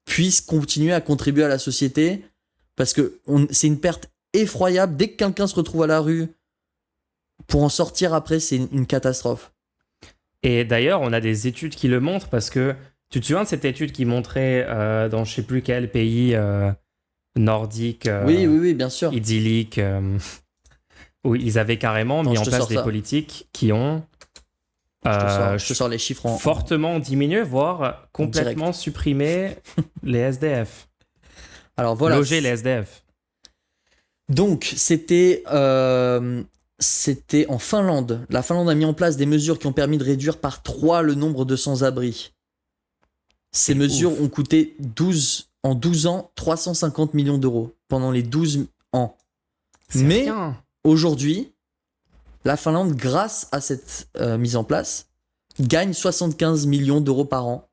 puissent continuer à contribuer à la société parce que c'est une perte effroyable. Dès que quelqu'un se retrouve à la rue, pour en sortir après, c'est une catastrophe. Et d'ailleurs, on a des études qui le montrent parce que tu te souviens de cette étude qui montrait dans je sais plus quel pays nordique, oui, bien sûr. idyllique, où ils avaient carrément mis en place des politiques qui ont je te sors les chiffres fortement diminué, voire complètement supprimé les SDF. Alors voilà. Loger les SDF. Donc, c'était en Finlande. La Finlande a mis en place des mesures qui ont permis de réduire par 3 le nombre de sans-abri. Ces mesures ont coûté en 12 ans 350 millions d'euros pendant les 12 ans. Mais aujourd'hui, la Finlande, grâce à cette mise en place, gagne 75 millions d'euros par an.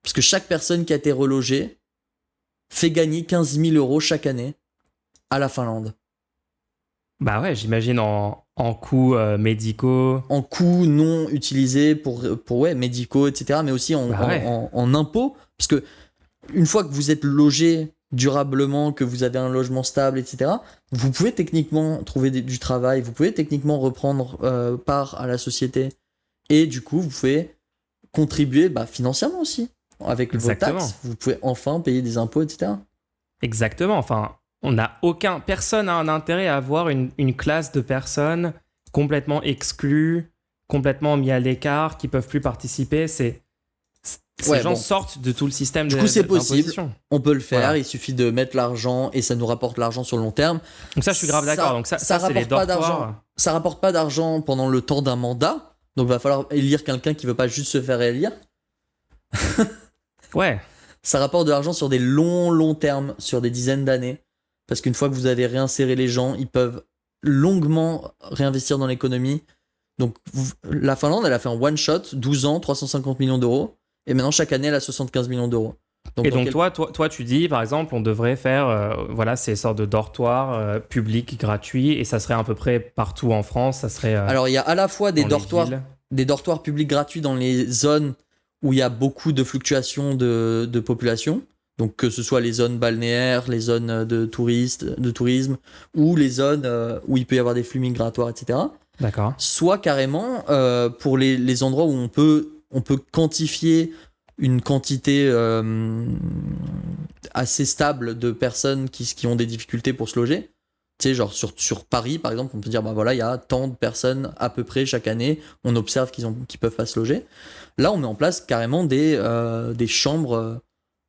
Parce que chaque personne qui a été relogée fait gagner 15 000 euros chaque année à la Finlande. Bah ouais, j'imagine en coûts médicaux. En coûts non utilisés pour médicaux, etc. Mais aussi en impôts. Parce que une fois que vous êtes logé durablement, que vous avez un logement stable, etc., vous pouvez techniquement trouver du travail, vous pouvez techniquement reprendre part à la société. Et du coup, vous pouvez contribuer financièrement aussi. Avec vos taxes, vous pouvez enfin payer des impôts, etc. Exactement. Enfin, personne n'a un intérêt à avoir une classe de personnes complètement exclues, complètement mis à l'écart, qui peuvent plus participer. Ces gens sortent de tout le système. Du coup, c'est possible. On peut le faire. Voilà. Il suffit de mettre l'argent et ça nous rapporte l'argent sur le long terme. Donc ça, je suis grave d'accord. Donc ça c'est les dortoirs. Ça rapporte pas d'argent pendant le temps d'un mandat. Donc il va falloir élire quelqu'un qui veut pas juste se faire élire. Ouais. Ça rapporte de l'argent sur des longs termes, sur des dizaines d'années. Parce qu'une fois que vous avez réinséré les gens, ils peuvent longuement réinvestir dans l'économie. Donc la Finlande, elle a fait en one shot, 12 ans, 350 millions d'euros. Et maintenant, chaque année, elle a 75 millions d'euros. Toi, tu dis, par exemple, on devrait faire ces sortes de dortoirs publics gratuits et ça serait à peu près partout en France. Ça serait, alors, il y a à la fois des dortoirs publics gratuits dans les zones où il y a beaucoup de fluctuations de population. Donc, que ce soit les zones balnéaires, les zones de tourisme ou les zones où il peut y avoir des flux migratoires, etc. D'accord. Soit carrément pour les endroits où on peut quantifier une quantité assez stable de personnes qui ont des difficultés pour se loger. Tu sais, genre sur Paris, par exemple, on peut dire, il y a tant de personnes à peu près chaque année, on observe qu'ils peuvent pas se loger. Là, on met en place carrément des chambres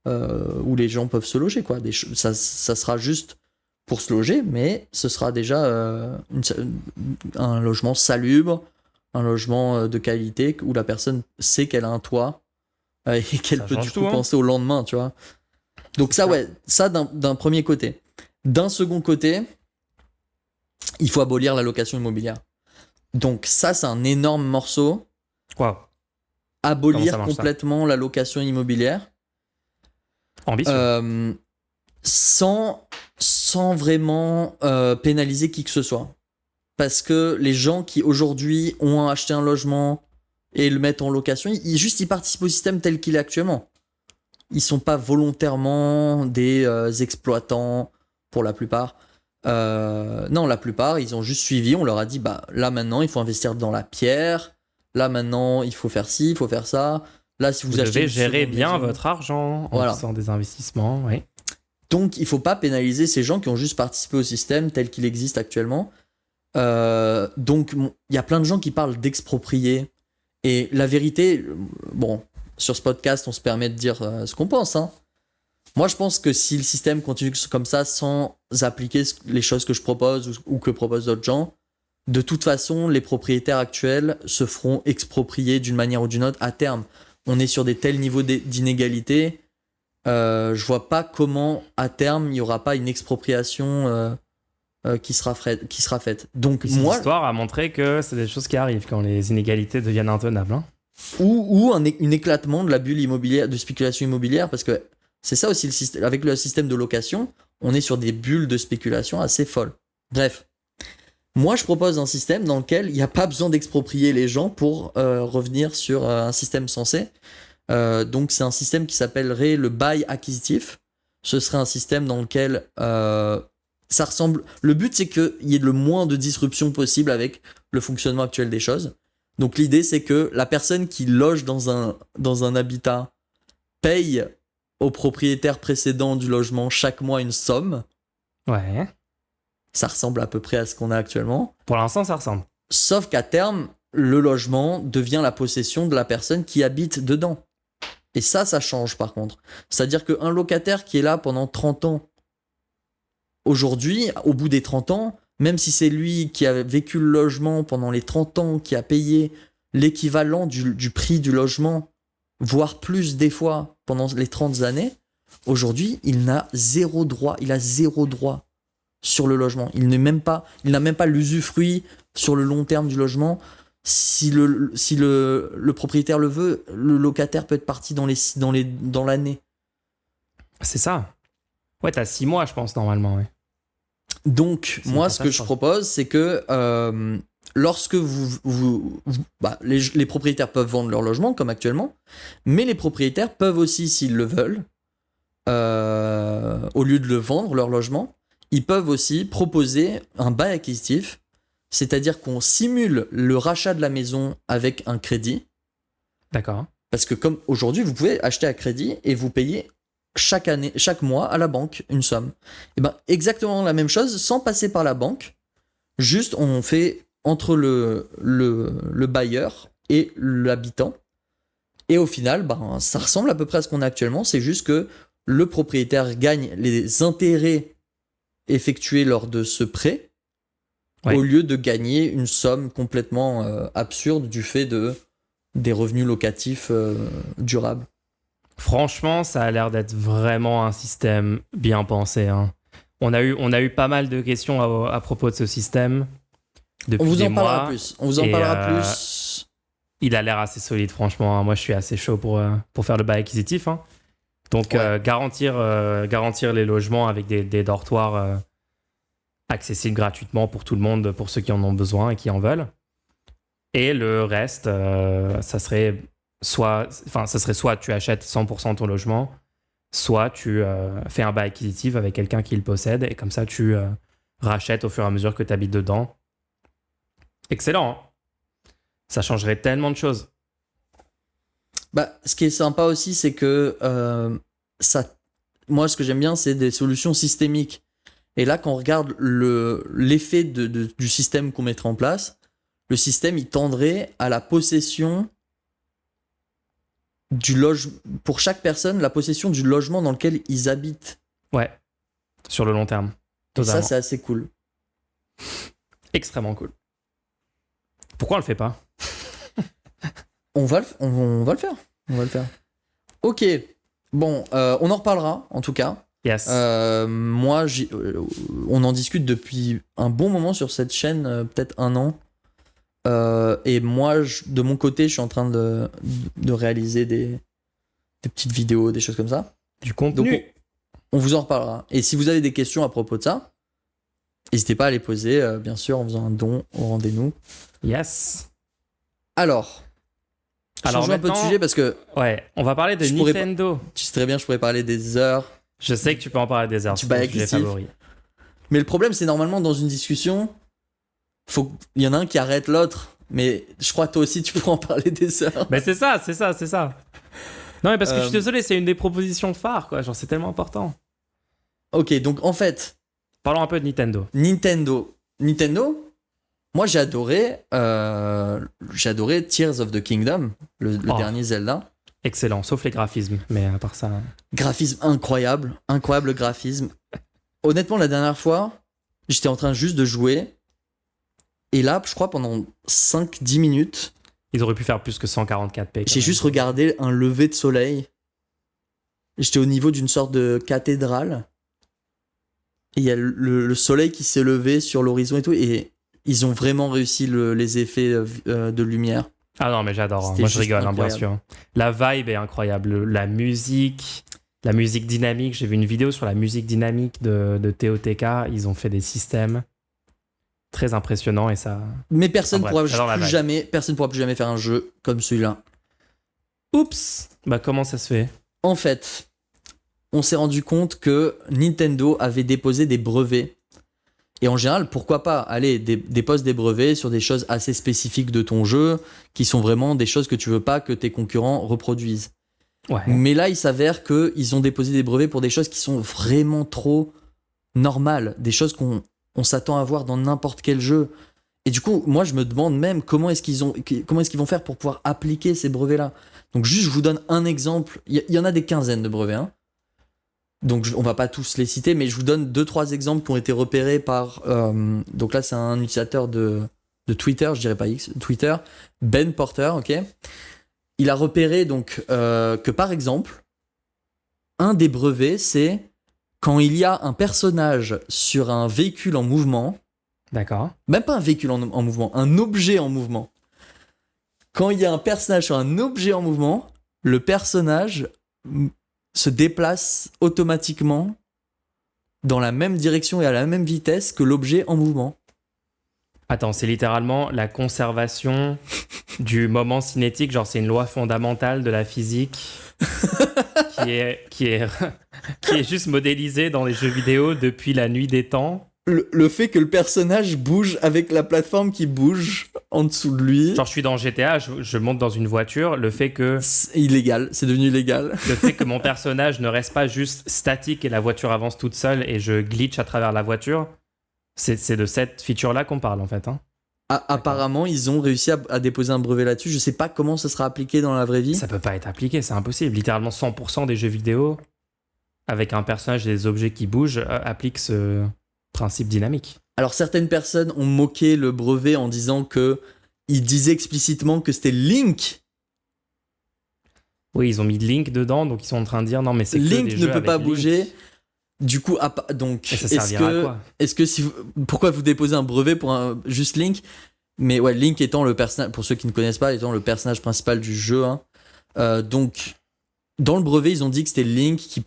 où les gens peuvent se loger, quoi. Ça sera juste pour se loger, mais ce sera déjà un logement salubre, un logement de qualité où la personne sait qu'elle a un toit et qu'elle peut du coup penser au lendemain, tu vois. Donc ça d'un premier côté. D'un second côté, il faut abolir la location immobilière. Donc ça, c'est un énorme morceau. Wow. Abolir complètement la location immobilière. Ambitieux. Sans vraiment pénaliser qui que ce soit. Parce que les gens qui aujourd'hui ont acheté un logement et le mettent en location, ils participent au système tel qu'il est actuellement. Ils sont pas volontairement des exploitants pour la plupart. Non, la plupart, ils ont juste suivi. On leur a dit, là maintenant, il faut investir dans la pierre. Là maintenant, il faut faire ci, il faut faire ça. Là, si vous devez gérer bien votre argent en faisant des investissements. Oui. Donc, il faut pas pénaliser ces gens qui ont juste participé au système tel qu'il existe actuellement. Donc, il y a plein de gens qui parlent d'exproprier. Et la vérité, sur ce podcast, on se permet de dire ce qu'on pense. Hein. Moi, je pense que si le système continue comme ça, sans appliquer les choses que je propose ou que proposent d'autres gens, de toute façon, les propriétaires actuels se feront exproprier d'une manière ou d'une autre à terme. On est sur des tels niveaux d'inégalité. Je vois pas comment, à terme, il n'y aura pas une expropriation qui sera faite. Donc Cette histoire a montré que c'est des choses qui arrivent quand les inégalités deviennent intenables. Hein. Ou un éclatement de la bulle immobilière, de spéculation immobilière, parce que c'est ça aussi, avec le système de location, on est sur des bulles de spéculation assez folles. Bref, moi je propose un système dans lequel il n'y a pas besoin d'exproprier les gens pour revenir sur un système sensé. Donc c'est un système qui s'appellerait le bail acquisitif. Ce serait un système dans lequel ça ressemble. Le but c'est qu'il y ait le moins de disruption possible avec le fonctionnement actuel des choses. Donc l'idée c'est que la personne qui loge dans un habitat paye au propriétaire précédent du logement chaque mois une somme. Ouais. Ça ressemble à peu près à ce qu'on a actuellement. Pour l'instant, ça ressemble. Sauf qu'à terme, le logement devient la possession de la personne qui habite dedans. Et ça change par contre. C'est-à-dire qu'un locataire qui est là pendant 30 ans, aujourd'hui, au bout des 30 ans, même si c'est lui qui a vécu le logement pendant les 30 ans, qui a payé l'équivalent du prix du logement, voire plus des fois pendant les 30 années, aujourd'hui, il n'a zéro droit. Il a zéro droit sur le logement. Il n'a même pas l'usufruit sur le long terme du logement. Si le propriétaire le veut, le locataire peut être parti dans l'année. C'est ça. Ouais, t'as 6 mois, je pense, normalement. Ouais. Donc, c'est moi, ce que je propose, c'est que lorsque les propriétaires peuvent vendre leur logement, comme actuellement, mais les propriétaires peuvent aussi, s'ils le veulent, au lieu de le vendre, leur logement, ils peuvent aussi proposer un bail acquisitif, c'est-à-dire qu'on simule le rachat de la maison avec un crédit. D'accord. Parce que comme aujourd'hui, vous pouvez acheter à crédit et vous payez chaque mois à la banque une somme. Et ben exactement la même chose sans passer par la banque. Juste on fait entre le bailleur et l'habitant. Et au final, ben, ça ressemble à peu près à ce qu'on a actuellement. C'est juste que le propriétaire gagne les intérêts effectués lors de ce prêt, ouais, au lieu de gagner une somme complètement absurde du fait des revenus locatifs durables. Franchement, ça a l'air d'être vraiment un système bien pensé. Hein. On a eu pas mal de questions à propos de ce système depuis On vous en des parlera mois. plus. On vous en parlera plus. Il a l'air assez solide, franchement. Moi, je suis assez chaud pour faire le bail acquisitif. Hein. Donc, ouais, garantir les logements avec des dortoirs accessibles gratuitement pour tout le monde, pour ceux qui en ont besoin et qui en veulent. Et le reste, ça serait soit tu achètes 100% ton logement, soit tu fais un bail acquisitif avec quelqu'un qui le possède et comme ça, tu rachètes au fur et à mesure que tu habites dedans. Excellent, hein. Ça changerait tellement de choses. Bah, ce qui est sympa aussi, c'est que moi, ce que j'aime bien, c'est des solutions systémiques. Et là, quand on regarde l'effet du système qu'on mettrait en place, le système, il tendrait à la possession du logement, pour chaque personne, la possession du logement dans lequel ils habitent. Ouais, sur le long terme. Totalement. Et ça, c'est assez cool. Extrêmement cool. Pourquoi on le fait pas? On va le faire. Ok. Bon, on en reparlera, en tout cas. Yes. Moi, on en discute depuis un bon moment sur cette chaîne, peut-être 1 an. Et moi, de mon côté, je suis en train de réaliser des petites vidéos, des choses comme ça. Du contenu. Donc, on vous en reparlera. Et si vous avez des questions à propos de ça, n'hésitez pas à les poser, bien sûr, en faisant un don au Rendez-nous. Yes. Alors changeons un peu de sujet parce que... Ouais, on va parler de Nintendo. Tu sais très bien, je pourrais parler des heures. Je sais que tu peux en parler des heures. Tu bail acquisitif. Mais le problème, c'est normalement dans une discussion, il y en a un qui arrête l'autre. Mais je crois que toi aussi, tu pourras en parler des heures. Mais c'est ça. Non, mais parce que je suis désolé, c'est une des propositions phares, quoi. Genre, c'est tellement important. Ok, donc en fait... Parlons un peu de Nintendo. Nintendo, moi j'ai adoré Tears of the Kingdom, le dernier Zelda. Excellent, sauf les graphismes, mais à part ça... Graphisme incroyable graphisme. Honnêtement, la dernière fois, j'étais en train juste de jouer, et là, je crois pendant 5-10 minutes... Ils auraient pu faire plus que 144p. J'ai juste regardé un lever de soleil. J'étais au niveau d'une sorte de cathédrale. et il y a le soleil qui s'est levé sur l'horizon et tout, et ils ont vraiment réussi les effets de lumière. Ah non, mais j'adore. C'était Moi, je juste rigole, bien incroyable. sûr. La vibe est incroyable. La musique dynamique. J'ai vu une vidéo sur la musique dynamique de TOTK. Ils ont fait des systèmes très impressionnants et ça. Mais personne bref, pourra j'adore la plus vibe. jamais, personne pourra plus jamais faire un jeu comme celui-là. Oups. Bah, comment ça se fait? En fait, on s'est rendu compte que Nintendo avait déposé des brevets. Et en général, pourquoi pas? Allez, dépose des brevets sur des choses assez spécifiques de ton jeu, qui sont vraiment des choses que tu veux pas que tes concurrents reproduisent. Ouais. Mais là, il s'avère qu'ils ont déposé des brevets pour des choses qui sont vraiment trop normales, des choses qu'on s'attend à voir dans n'importe quel jeu. Et du coup, moi, je me demande même comment est-ce qu'ils vont faire pour pouvoir appliquer ces brevets-là. Donc juste, je vous donne un exemple. Il y en a des quinzaines de brevets, hein. Donc on va pas tous les citer, mais je vous donne 2-3 exemples qui ont été repérés par... donc là, c'est un utilisateur de Twitter, je dirais pas X, Twitter, Ben Porter, ok. Il a repéré donc que par exemple, un des brevets, c'est quand il y a un personnage sur un véhicule en mouvement, D'accord. même pas un véhicule en mouvement, un objet en mouvement. Quand il y a un personnage sur un objet en mouvement, le personnage se déplace automatiquement dans la même direction et à la même vitesse que l'objet en mouvement. Attends, c'est littéralement la conservation du moment cinétique. Genre, c'est une loi fondamentale de la physique qui est juste modélisée dans les jeux vidéo depuis la nuit des temps. Le fait que le personnage bouge avec la plateforme qui bouge en dessous de lui. Genre, je suis dans GTA, je monte dans une voiture. Le fait que C'est illégal, c'est devenu illégal. le fait que mon personnage ne reste pas juste statique et la voiture avance toute seule et je glitch à travers la voiture, c'est de cette feature-là qu'on parle en fait. Hein. Apparemment, ils ont réussi à déposer un brevet là-dessus. Je sais pas comment ça sera appliqué dans la vraie vie. Ça peut pas être appliqué, c'est impossible. Littéralement 100% des jeux vidéo avec un personnage et des objets qui bougent appliquent ce principe dynamique. Alors certaines personnes ont moqué le brevet en disant que il disait explicitement que c'était Link. Oui, ils ont mis Link dedans, donc ils sont en train de dire non mais c'est que Link des ne jeux peut avec pas Link. bouger. Du coup, donc, Et ça servira à quoi? est-ce que pourquoi vous déposez un brevet pour juste Link? Mais ouais, Link étant le personnage, pour ceux qui ne connaissent pas, étant le personnage principal du jeu. Hein. Donc, dans le brevet, ils ont dit que c'était Link qui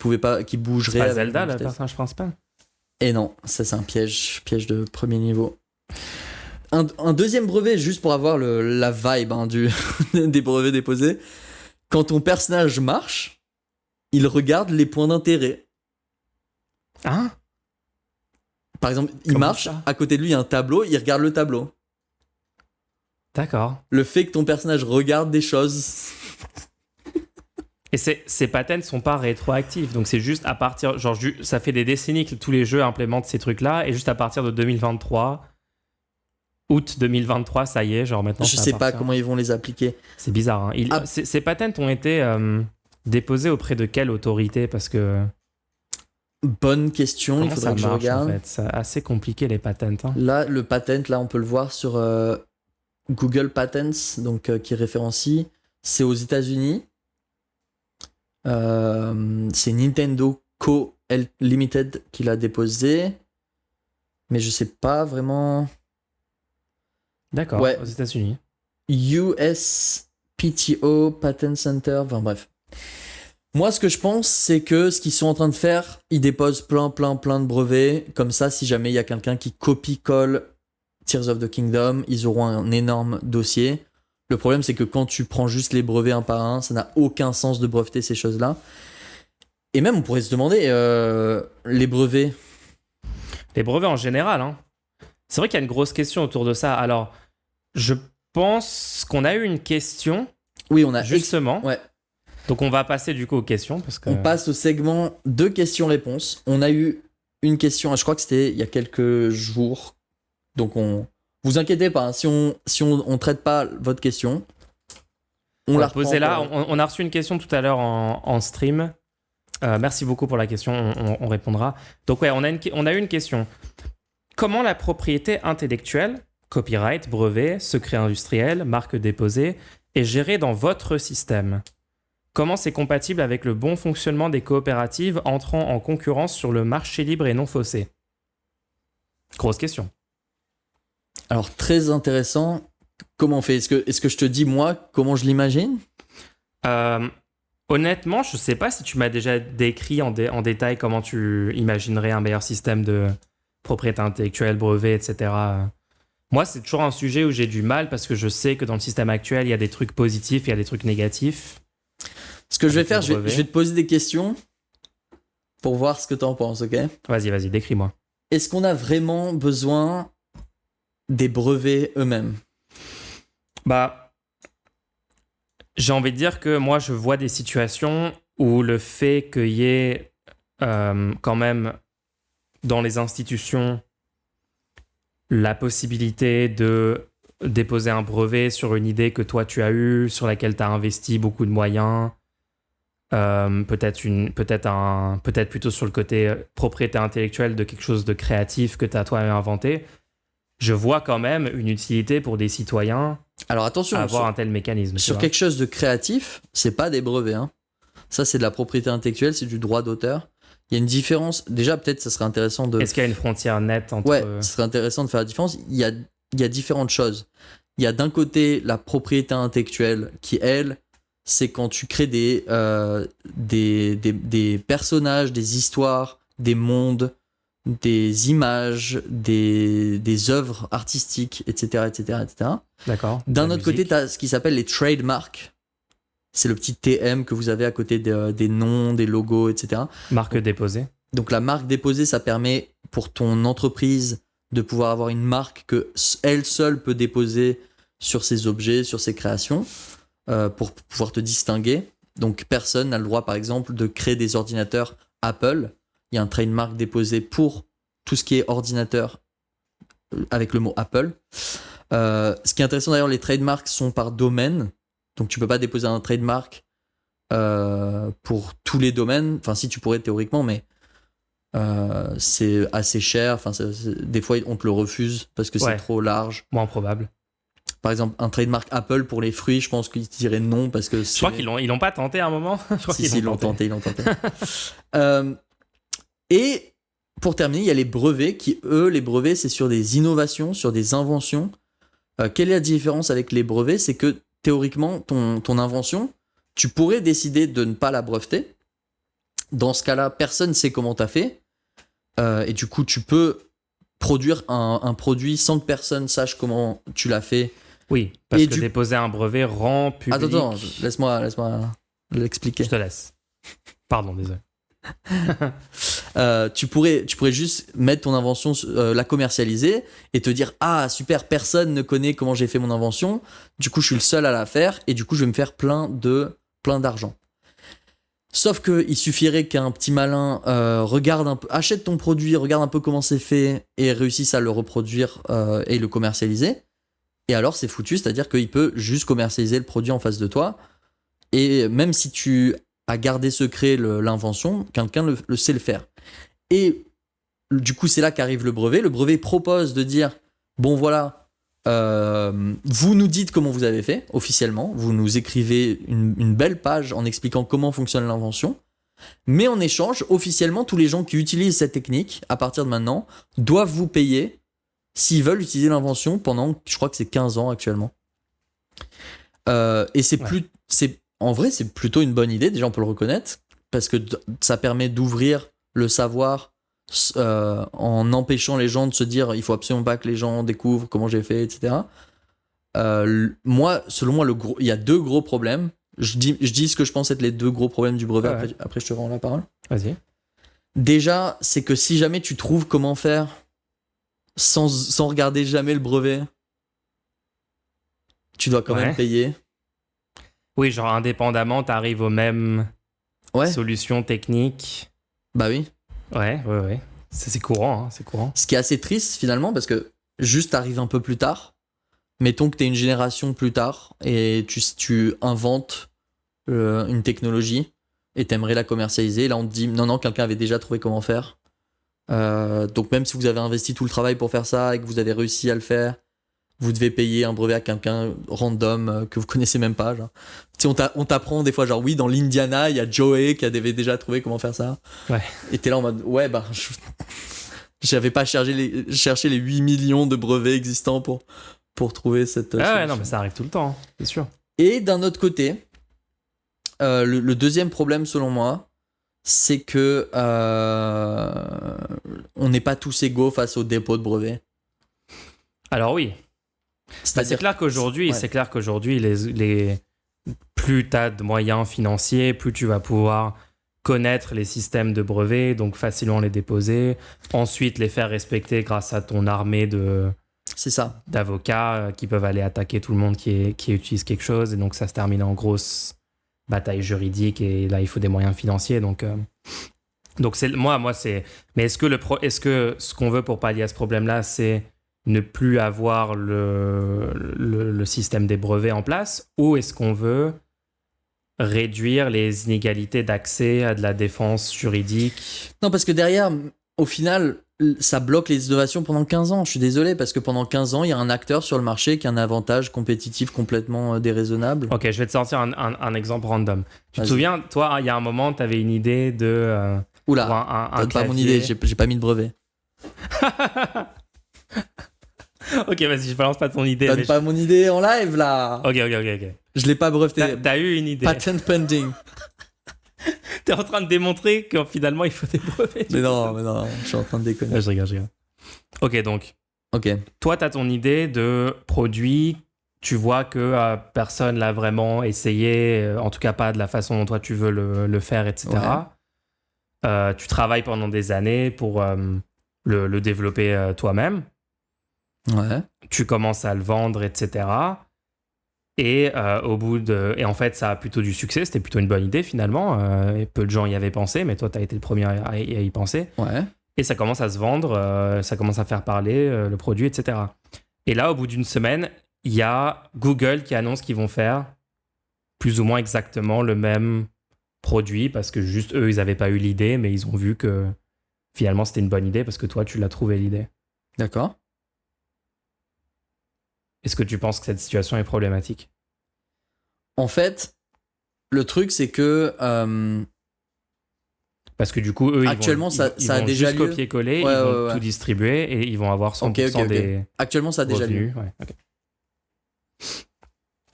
bougerait. C'est pas avec Zelda une le vitesse. personnage principal? Et non, ça c'est un piège de premier niveau. Un deuxième brevet, juste pour avoir la vibe hein, des brevets déposés. Quand ton personnage marche, il regarde les points d'intérêt. Hein? Par exemple, il Comment marche, ça? à côté de lui il y a un tableau, il regarde le tableau. D'accord. Le fait que ton personnage regarde des choses. Et ces patterns sont pas rétroactifs, donc c'est juste à partir, genre ça fait des décennies que tous les jeux implémentent ces trucs-là, et juste à partir de 2023, août 2023, ça y est, genre maintenant. Je ça sais pas appartient. comment ils vont les appliquer. C'est bizarre. Hein. Ces patents ont été déposés auprès de quelle autorité? Parce que Bonne question, il comment faudrait ça que je marche regarde. en fait? C'est assez compliqué les patents. Hein. Là, le patent, là, on peut le voir sur Google Patents, donc qui référencie. C'est aux États-Unis. C'est Nintendo Co. Limited qui l'a déposé. Mais je sais pas vraiment. D'accord, Ouais. aux États-Unis. USPTO Patent Center. Enfin bref. Moi, ce que je pense, c'est que ce qu'ils sont en train de faire, ils déposent plein de brevets. Comme ça, si jamais il y a quelqu'un qui copie-colle Tears of the Kingdom, ils auront un énorme dossier. Le problème, c'est que quand tu prends juste les brevets un par un, ça n'a aucun sens de breveter ces choses-là. Et même, on pourrait se demander, les brevets. Les brevets en général, hein. C'est vrai qu'il y a une grosse question autour de ça. Alors, je pense qu'on a eu une question, Oui, on a... justement. Ouais. Donc, on va passer du coup aux questions. Parce que... On passe au segment de questions-réponses. On a eu une question, je crois que c'était il y a quelques jours. Donc, vous inquiétez pas, hein, si on traite pas votre question, on la reprend. Posez-la. On a reçu une question tout à l'heure en stream. Merci beaucoup pour la question, on répondra. Donc ouais, on a eu une question. Comment la propriété intellectuelle, copyright, brevet, secret industriel, marque déposée, est gérée dans votre système? Comment c'est compatible avec le bon fonctionnement des coopératives entrant en concurrence sur le marché libre et non faussé? Grosse question. Alors, très intéressant. Comment on fait? Est-ce que je te dis, moi, comment je l'imagine? Honnêtement, je sais pas si tu m'as déjà décrit en détail comment tu imaginerais un meilleur système de propriété intellectuelle, brevet, etc. Moi, c'est toujours un sujet où j'ai du mal parce que je sais que dans le système actuel, il y a des trucs positifs, il y a des trucs négatifs. Ce que je vais Avec faire, le je brevet. vais te poser des questions pour voir ce que tu en penses, ok? Vas-y, décris-moi. Est-ce qu'on a vraiment besoin des brevets eux-mêmes? Bah, j'ai envie de dire que moi, je vois des situations où le fait qu'il y ait quand même dans les institutions la possibilité de déposer un brevet sur une idée que toi tu as eue, sur laquelle tu as investi beaucoup de moyens, peut-être plutôt sur le côté propriété intellectuelle de quelque chose de créatif que tu as toi-même inventé. Je vois quand même une utilité pour des citoyens Alors attention, à avoir un tel mécanisme. tu sur vois. quelque chose de créatif, c'est pas des brevets, hein. Ça, c'est de la propriété intellectuelle, c'est du droit d'auteur. Il y a une différence. Déjà, peut-être, ça serait intéressant de. Est-ce qu'il y a une frontière nette entre... Ouais, ce serait intéressant de faire la différence. Il y a différentes choses. Il y a d'un côté la propriété intellectuelle qui, elle, c'est quand tu crées des personnages, des histoires, des mondes, des images, des œuvres artistiques, etc., etc., etc. D'accord. D'un La autre côté, musique. tu as ce qui s'appelle les trademarks. C'est le petit TM que vous avez à côté des noms, des logos, etc. Marque déposée. Donc la marque déposée, ça permet pour ton entreprise de pouvoir avoir une marque que elle seule peut déposer sur ses objets, sur ses créations, pour pouvoir te distinguer. Donc personne n'a le droit, par exemple, de créer des ordinateurs Apple. Il y a un trademark déposé pour tout ce qui est ordinateur avec le mot Apple. Ce qui est intéressant d'ailleurs, les trademarks sont par domaine. Donc tu peux pas déposer un trademark pour tous les domaines. Enfin si, tu pourrais théoriquement, mais c'est assez cher. Enfin, des fois, on te le refuse parce que c'est Ouais. trop large. Moins probable. Par exemple, un trademark Apple pour les fruits, je pense qu'ils te diraient non parce que Je crois qu'ils l'ont pas tenté à un moment. Je crois Si, qu'ils ils l'ont tenté, ils l'ont tenté. Et pour terminer, il y a les brevets qui, eux, les brevets, c'est sur des innovations, sur des inventions. Quelle est la différence avec les brevets? C'est que théoriquement, ton invention, tu pourrais décider de ne pas la breveter. Dans ce cas-là, personne ne sait comment tu as fait. Et du coup, tu peux produire un produit sans que personne sache comment tu l'as fait. Oui, parce Et que du- déposer un brevet rend public... Attends, laisse-moi l'expliquer. Je te laisse. Pardon, désolé. Tu pourrais juste mettre ton invention, la commercialiser et te dire ah super, personne ne connaît comment j'ai fait mon invention, du coup je suis le seul à la faire et du coup je vais me faire plein d'argent. Sauf que il suffirait qu'un petit malin regarde un peu, achète ton produit, regarde un peu comment c'est fait et réussisse à le reproduire et le commercialiser. Et alors c'est foutu, c'est-à-dire qu'il peut juste commercialiser le produit en face de toi. Et même si tu as gardé secret l'invention, quelqu'un le sait le faire. Et du coup, c'est là qu'arrive le brevet. Le brevet propose de dire, bon voilà, vous nous dites comment vous avez fait, officiellement. Vous nous écrivez une belle page en expliquant comment fonctionne l'invention. Mais en échange, officiellement, tous les gens qui utilisent cette technique, à partir de maintenant, doivent vous payer s'ils veulent utiliser l'invention pendant, je crois que c'est 15 ans actuellement. Et en vrai, c'est plutôt une bonne idée, déjà on peut le reconnaître, parce que ça permet d'ouvrir le savoir en empêchant les gens de se dire il faut absolument pas que les gens découvrent comment j'ai fait, etc. Selon moi, il y a deux gros problèmes. Je dis ce que je pense être les deux gros problèmes du brevet, Ouais. après je te rends la parole. Vas-y. Déjà, c'est que si jamais tu trouves comment faire sans regarder jamais le brevet, tu dois quand même payer. Oui, genre indépendamment, t'arrives aux mêmes solutions techniques. Bah oui. Ouais. C'est courant, hein, c'est courant. Ce qui est assez triste finalement, parce que juste t'arrives un peu plus tard. Mettons que t'es une génération plus tard et tu inventes une technologie et t'aimerais la commercialiser. Là, on te dit non, quelqu'un avait déjà trouvé comment faire. Donc même si vous avez investi tout le travail pour faire ça et que vous avez réussi à le faire, vous devez payer un brevet à quelqu'un random que vous connaissez même pas. Genre. Tu sais, on t'apprend des fois, genre oui, dans l'Indiana, il y a Joey qui avait déjà trouvé comment faire ça. Ouais. Et t'es là en mode, ouais, bah, J'avais pas cherché les 8 millions de brevets existants pour trouver cette Ah ouais, solution. non, mais ça arrive tout le temps, hein, c'est sûr. Et d'un autre côté, le deuxième problème selon moi, c'est que on n'est pas tous égaux face au dépôt de brevets. Alors oui, c'est clair qu'aujourd'hui, plus tu as de moyens financiers, plus tu vas pouvoir connaître les systèmes de brevets, donc facilement les déposer, ensuite les faire respecter grâce à ton armée C'est ça. d'avocats qui peuvent aller attaquer tout le monde qui utilise quelque chose, et donc ça se termine en grosse bataille juridique, et là il faut des moyens financiers, donc c'est moi c'est. Mais est-ce que ce qu'on veut pour pallier à ce problème-là, c'est ne plus avoir le système des brevets en place, ou est-ce qu'on veut réduire les inégalités d'accès à de la défense juridique? Non, parce que derrière, au final, ça bloque les innovations pendant 15 ans. Je suis désolé, parce que pendant 15 ans, il y a un acteur sur le marché qui a un avantage compétitif complètement déraisonnable. Ok, je vais te sortir un exemple random. Tu te Vas-y. souviens, toi, il y a un moment, tu avais une idée de... Oula, pour un donne pas mon clavier. idée, j'ai pas mis de brevet. Ok, vas-y, je balance pas ton idée. Donne pas mon idée en live, là. Ok. Je l'ai pas breveté. T'as eu une idée. Patent pending. T'es en train de démontrer que finalement, il faut des brevets. mais non, je suis en train de déconner. Je rigole. Ok, donc, Ok. toi, t'as ton idée de produit. Tu vois que personne l'a vraiment essayé, en tout cas pas de la façon dont toi tu veux le faire, etc. Tu travailles pendant des années pour le développer toi-même. Ouais. Tu commences à le vendre, etc. Et et en fait, ça a plutôt du succès. C'était plutôt une bonne idée finalement. Et peu de gens y avaient pensé, mais toi, tu as été le premier à y penser. Ouais. Et ça commence à se vendre, ça commence à faire parler le produit, etc. Et là, au bout d'une semaine, il y a Google qui annonce qu'ils vont faire plus ou moins exactement le même produit, parce que juste eux, ils n'avaient pas eu l'idée, mais ils ont vu que finalement, c'était une bonne idée parce que toi, tu l'as trouvé l'idée. D'accord. Est-ce que tu penses que cette situation est problématique? En fait, le truc, c'est que Parce que du coup, eux, actuellement, ils ça a vont déjà juste lieu. copier-coller, Ouais, ils vont ouais. tout distribuer et ils vont avoir 100% Ok. des Actuellement, ça a déjà lieu. revenus. Ouais, ok.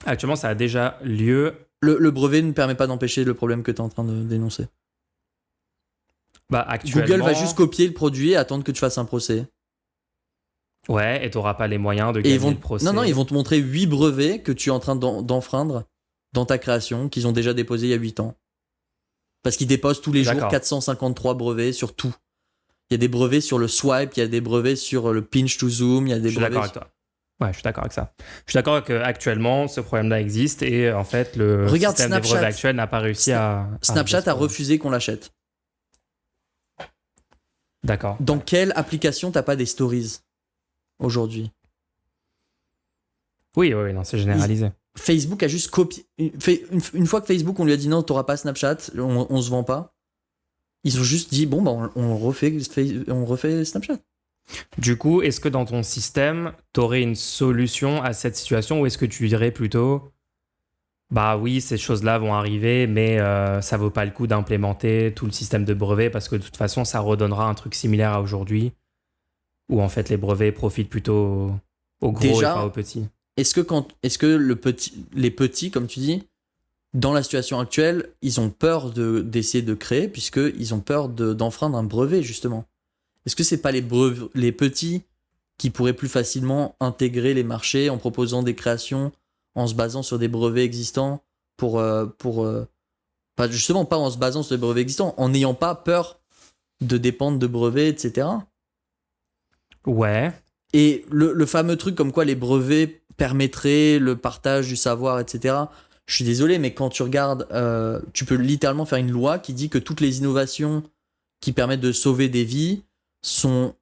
Actuellement, ça a déjà lieu. Le brevet ne permet pas d'empêcher le problème que tu es en train de dénoncer. Bah, actuellement, Google va juste copier le produit et attendre que tu fasses un procès. Ouais, et t'auras pas les moyens de Et gagner ils vont... le procès. Non, ils vont te montrer 8 brevets que tu es en train d'enfreindre dans ta création, qu'ils ont déjà déposés il y a 8 ans. Parce qu'ils déposent tous les jours D'accord. 453 brevets sur tout. Il y a des brevets sur le swipe, il y a des brevets sur le pinch to zoom, il y a des Je suis brevets... d'accord avec toi. Ouais, je suis d'accord avec ça. Je suis d'accord qu'actuellement, ce problème-là existe et en fait, le Regarde système des Snapchat. brevets actuel n'a pas réussi à... Snapchat a régler ce refusé qu'on l'achète. problème. D'accord. Dans quelle application t'as pas des stories aujourd'hui? Oui, non, c'est généralisé. Facebook a juste copié. Une fois que Facebook, on lui a dit non, t'auras pas Snapchat, on se vend pas. Ils ont juste dit bon, bah, on refait Snapchat. Du coup, est-ce que dans ton système, tu aurais une solution à cette situation, ou est-ce que tu dirais plutôt, bah oui, ces choses-là vont arriver, mais ça vaut pas le coup d'implémenter tout le système de brevets parce que de toute façon, ça redonnera un truc similaire à aujourd'hui, où en fait les brevets profitent plutôt aux gros Déjà, et pas aux petits. Est-ce que les petits, comme tu dis, dans la situation actuelle, ils ont peur d'essayer de créer, puisqu'ils ont peur d'enfreindre un brevet, justement? Est-ce que c'est pas les petits qui pourraient plus facilement intégrer les marchés en proposant des créations, en se basant sur des brevets existants justement pas en se basant sur des brevets existants, en n'ayant pas peur de dépendre de brevets, etc. Ouais. Et le fameux truc comme quoi les brevets permettraient le partage du savoir, etc. Je suis désolé, mais quand tu regardes, tu peux littéralement faire une loi qui dit que toutes les innovations qui permettent de sauver des vies sont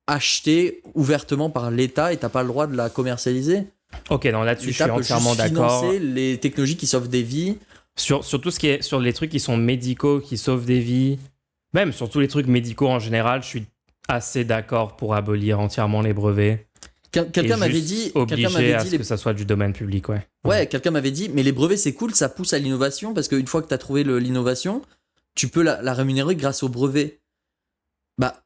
achetées ouvertement par l'État et t'as pas le droit de la commercialiser. Ok, non, là-dessus, je suis L'État peut entièrement juste d'accord. financer les technologies qui sauvent des vies. Sur tout ce qui est sur les trucs qui sont médicaux, qui sauvent des vies, même sur tous les trucs médicaux en général, je suis assez d'accord pour abolir entièrement les brevets. Quelqu'un Et m'avait juste dit... obliger à ce que ça soit du domaine public, ouais. Ouais, quelqu'un m'avait dit, mais les brevets c'est cool, ça pousse à l'innovation, parce qu'une fois que tu as trouvé l'innovation, tu peux la rémunérer grâce au brevet. Bah,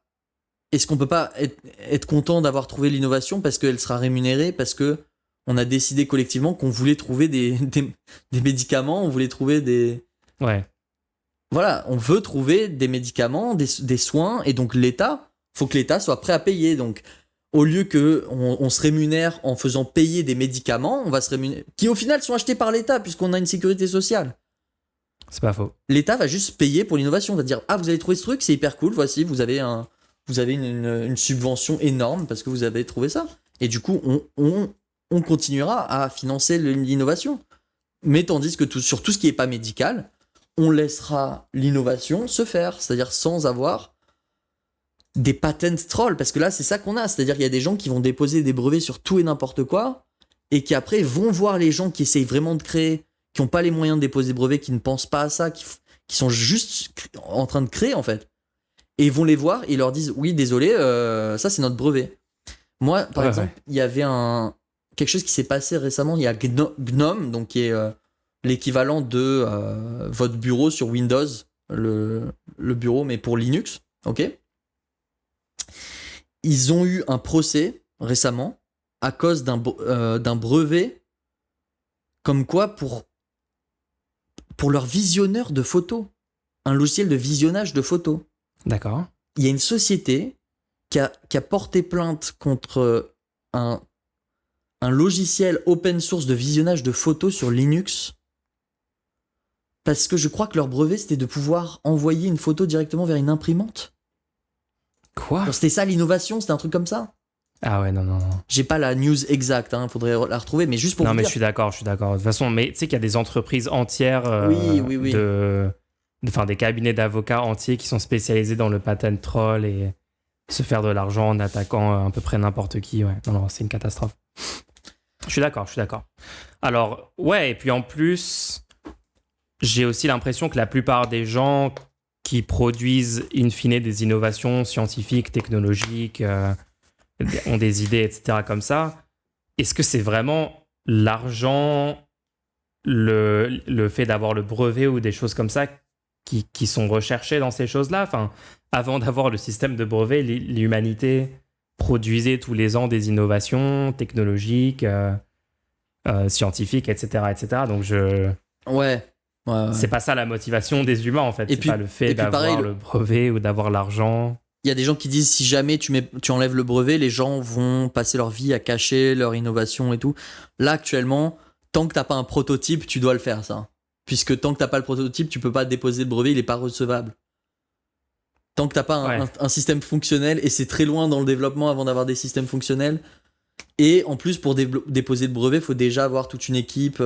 est-ce qu'on peut pas être content d'avoir trouvé l'innovation parce qu'elle sera rémunérée, parce que on a décidé collectivement qu'on voulait trouver des médicaments, on voulait trouver des... Ouais. Voilà, on veut trouver des médicaments, des soins, et donc faut que l'État soit prêt à payer. Donc, au lieu que on se rémunère en faisant payer des médicaments, on va se rémunérer, qui au final sont achetés par l'État puisqu'on a une sécurité sociale. C'est pas faux. L'État va juste payer pour l'innovation, va dire vous avez trouvé ce truc, c'est hyper cool, voici, vous avez une subvention énorme parce que vous avez trouvé ça. Et du coup, on continuera à financer l'innovation. Mais tandis que sur tout ce qui n'est pas médical, on laissera l'innovation se faire, c'est-à-dire sans avoir des patents trolls, parce que là c'est ça qu'on a, c'est-à-dire qu'il y a des gens qui vont déposer des brevets sur tout et n'importe quoi, et qui après vont voir les gens qui essayent vraiment de créer, qui n'ont pas les moyens de déposer des brevets, qui ne pensent pas à ça, qui sont juste en train de créer en fait, et ils vont les voir et ils leur disent oui désolé, ça c'est notre brevet. Moi par exemple, il y avait quelque chose qui s'est passé récemment, il y a GNOME, donc qui est l'équivalent de votre bureau sur Windows, le bureau, mais pour Linux, ok. Ils ont eu un procès récemment à cause d'un brevet comme quoi pour leur visionneur de photos, un logiciel de visionnage de photos. D'accord. Il y a une société qui a porté plainte contre un logiciel open source de visionnage de photos sur Linux. Parce que je crois que leur brevet, c'était de pouvoir envoyer une photo directement vers une imprimante. Quoi ? Alors, c'était ça l'innovation, c'était un truc comme ça. Ah ouais, non. J'ai pas la news exacte, faudrait la retrouver, mais juste pour non, vous mais dire. je suis d'accord. De toute façon, mais tu sais qu'il y a des entreprises entières, Oui. des cabinets d'avocats entiers qui sont spécialisés dans le patent troll et se faire de l'argent en attaquant à peu près n'importe qui. Ouais, non, c'est une catastrophe. Je suis d'accord. Alors, ouais, et puis en plus, j'ai aussi l'impression que la plupart des gens qui produisent in fine des innovations scientifiques, technologiques, ont des idées, etc. comme ça, est-ce que c'est vraiment l'argent, le fait d'avoir le brevet ou des choses comme ça qui sont recherchées dans ces choses-là? Enfin, avant d'avoir le système de brevet, l'humanité produisait tous les ans des innovations technologiques, scientifiques, etc. Donc Ouais. C'est pas ça la motivation des humains en fait. C'est pas le fait d'avoir le brevet ou d'avoir l'argent. Il y a des gens qui disent si jamais tu enlèves le brevet, les gens vont passer leur vie à cacher leur innovation et tout. Là actuellement, tant que t'as pas un prototype, tu dois le faire ça. Puisque tant que t'as pas le prototype, tu peux pas déposer le brevet, il est pas recevable. Tant que t'as pas un système fonctionnel, et c'est très loin dans le développement avant d'avoir des systèmes fonctionnels. Et en plus, pour déposer le brevet, il faut déjà avoir toute une équipe.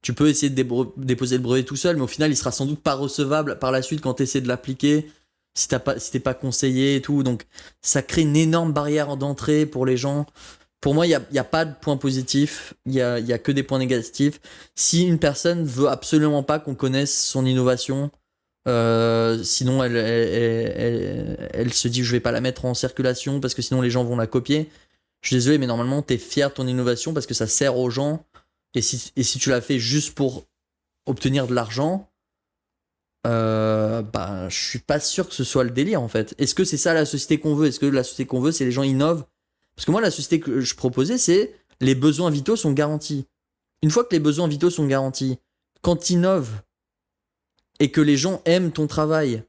Tu peux essayer de déposer le brevet tout seul, mais au final, il sera sans doute pas recevable par la suite quand tu essaies de l'appliquer, si t'es pas conseillé et tout. Donc, ça crée une énorme barrière d'entrée pour les gens. Pour moi, il y a pas de point positif, il y a que des points négatifs. Si une personne veut absolument pas qu'on connaisse son innovation, sinon elle se dit je vais pas la mettre en circulation parce que sinon les gens vont la copier. Je suis désolé, mais normalement, t'es fier de ton innovation parce que ça sert aux gens. Et si tu l'as fait juste pour obtenir de l'argent, je suis pas sûr que ce soit le délire en fait. Est-ce que c'est ça la société qu'on veut ? Est-ce que la société qu'on veut, c'est les gens innovent ? Parce que moi, la société que je proposais, c'est les besoins vitaux sont garantis. Une fois que les besoins vitaux sont garantis, quand tu innoves et que les gens aiment ton travail,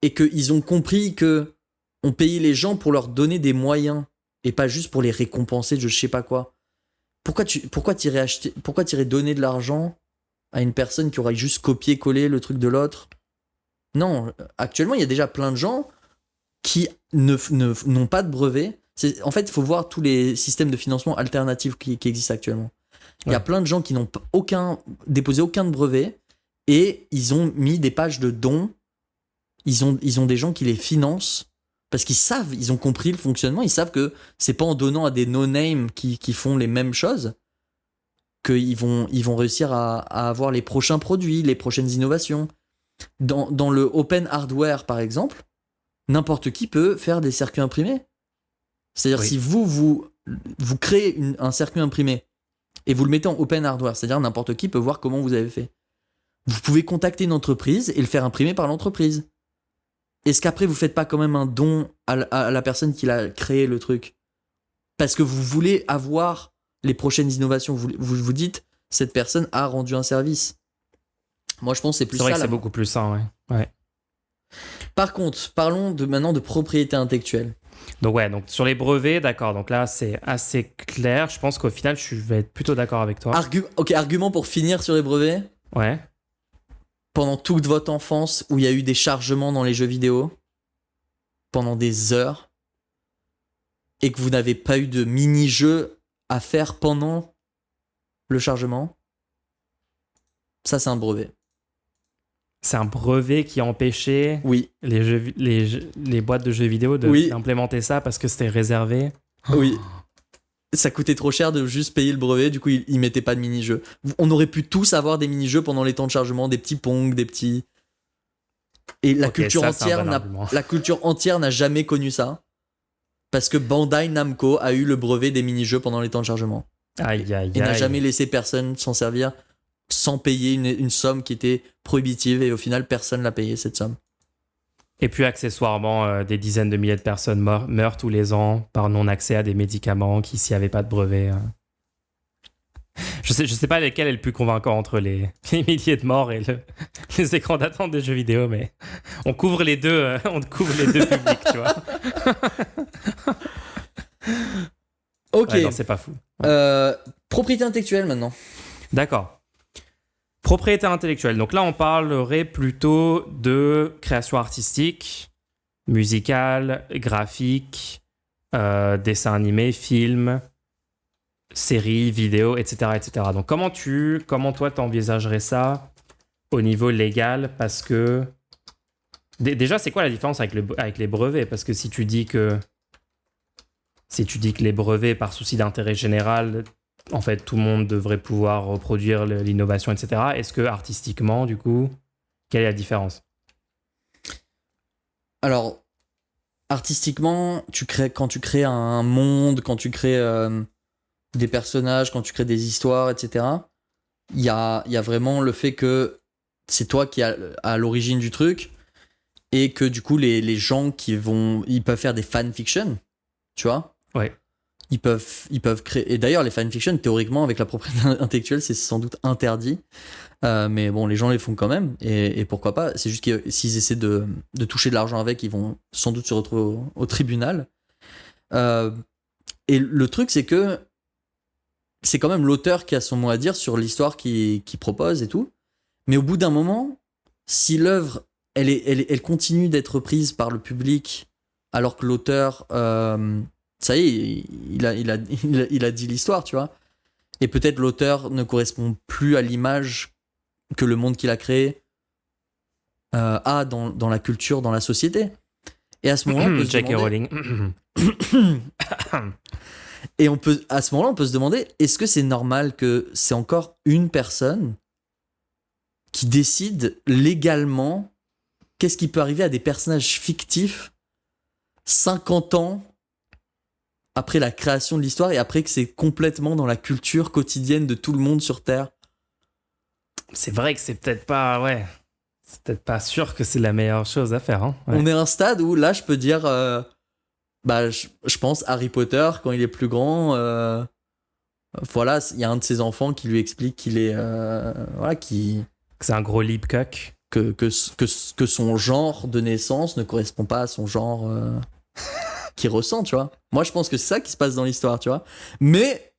et qu'ils ont compris que on payait les gens pour leur donner des moyens et pas juste pour les récompenser de je sais pas quoi. Pourquoi t'irais donner de l'argent à une personne qui aurait juste copié-collé le truc de l'autre ? Non, actuellement, il y a déjà plein de gens qui n'ont pas de brevet. En fait, il faut voir tous les systèmes de financement alternatifs qui existent actuellement. Il y a plein de gens qui n'ont déposé aucun brevet et ils ont mis des pages de dons. Ils ont des gens qui les financent parce qu'ils savent, ils ont compris le fonctionnement, ils savent que c'est pas en donnant à des no-name qui font les mêmes choses qu'ils vont réussir à avoir les prochains produits, les prochaines innovations. Dans le open hardware, par exemple, n'importe qui peut faire des circuits imprimés. C'est-à-dire si vous créez un circuit imprimé et vous le mettez en open hardware, c'est-à-dire n'importe qui peut voir comment vous avez fait. Vous pouvez contacter une entreprise et le faire imprimer par l'entreprise. est-ce qu'après vous faites pas quand même un don à la personne qui a créé le truc? Parce que vous voulez avoir les prochaines innovations. Vous dites, cette personne a rendu un service. Moi, je pense que c'est plus C'est vrai ça. que c'est beaucoup plus ça, ouais. Par contre, parlons maintenant de propriété intellectuelle. Donc donc sur les brevets, d'accord. Donc là, c'est assez clair. Je pense qu'au final, je vais être plutôt d'accord avec toi. Argument pour finir sur les brevets. Ouais. Pendant toute votre enfance, où il y a eu des chargements dans les jeux vidéo, pendant des heures, et que vous n'avez pas eu de mini-jeu à faire pendant le chargement, ça c'est un brevet. C'est un brevet qui empêchait les boîtes de jeux vidéo d'implémenter ça parce que c'était réservé. Oui. Ça coûtait trop cher de juste payer le brevet, du coup ils mettaient pas de mini-jeux. On aurait pu tous avoir des mini-jeux pendant les temps de chargement, des petits Pong, des petits... Et la culture entière n'a jamais connu ça. Parce que Bandai Namco a eu le brevet des mini-jeux pendant les temps de chargement. Aïe. Il n'a jamais laissé personne s'en servir sans payer une somme qui était prohibitive, et au final personne l'a payé cette somme. Et puis accessoirement, des dizaines de milliers de personnes meurent tous les ans par non-accès à des médicaments qui, s'il n'y avait pas de brevet... Je sais pas lequel est le plus convaincant entre les milliers de morts et les écrans d'attente des jeux vidéo, mais on couvre les deux, publics, tu vois. Ok. Ouais, non, c'est pas fou. Propriété intellectuelle maintenant. D'accord. Propriété intellectuelle. Donc là, on parlerait plutôt de création artistique, musicale, graphique, dessin animé, film, séries, vidéos, etc., etc. Donc comment toi t'envisagerais ça au niveau légal? Parce que déjà, c'est quoi la différence avec les brevets? Parce que si tu dis que les brevets, par souci d'intérêt général, en fait, tout le monde devrait pouvoir reproduire l'innovation, etc. Est-ce que artistiquement, du coup, quelle est la différence? Alors, artistiquement, quand tu crées un monde, quand tu crées des personnages, quand tu crées des histoires, etc., il y a vraiment le fait que c'est toi qui es à l'origine du truc, et que du coup, les gens ils peuvent faire des fanfictions, tu vois? Ouais. Ils peuvent créer... Et d'ailleurs, les fanfictions, théoriquement, avec la propriété intellectuelle, c'est sans doute interdit. Mais bon, les gens les font quand même. Et pourquoi pas? C'est juste que s'ils essaient de toucher de l'argent avec, ils vont sans doute se retrouver au tribunal. Et le truc, c'est que c'est quand même l'auteur qui a son mot à dire sur l'histoire qu'il propose et tout. Mais au bout d'un moment, si l'œuvre, elle continue d'être prise par le public, alors que l'auteur... ça y est, il a dit l'histoire, tu vois. Et peut-être l'auteur ne correspond plus à l'image que le monde qu'il a créé a dans la culture, dans la société. Et à ce moment-là, on peut se demander... Et à ce moment-là, on peut se demander, est-ce que c'est normal que c'est encore une personne qui décide légalement qu'est-ce qui peut arriver à des personnages fictifs 50 ans après la création de l'histoire, et après que c'est complètement dans la culture quotidienne de tout le monde sur Terre? C'est vrai que c'est peut-être pas sûr que c'est la meilleure chose à faire. Hein. Ouais. On est à un stade où là, je peux dire, je pense Harry Potter, quand il est plus grand, voilà, il y a un de ses enfants qui lui explique qu'il est, que c'est un gros lipcock. Que son genre de naissance ne correspond pas à son genre qu'il ressent, tu vois. Moi, je pense que c'est ça qui se passe dans l'histoire, tu vois. Mais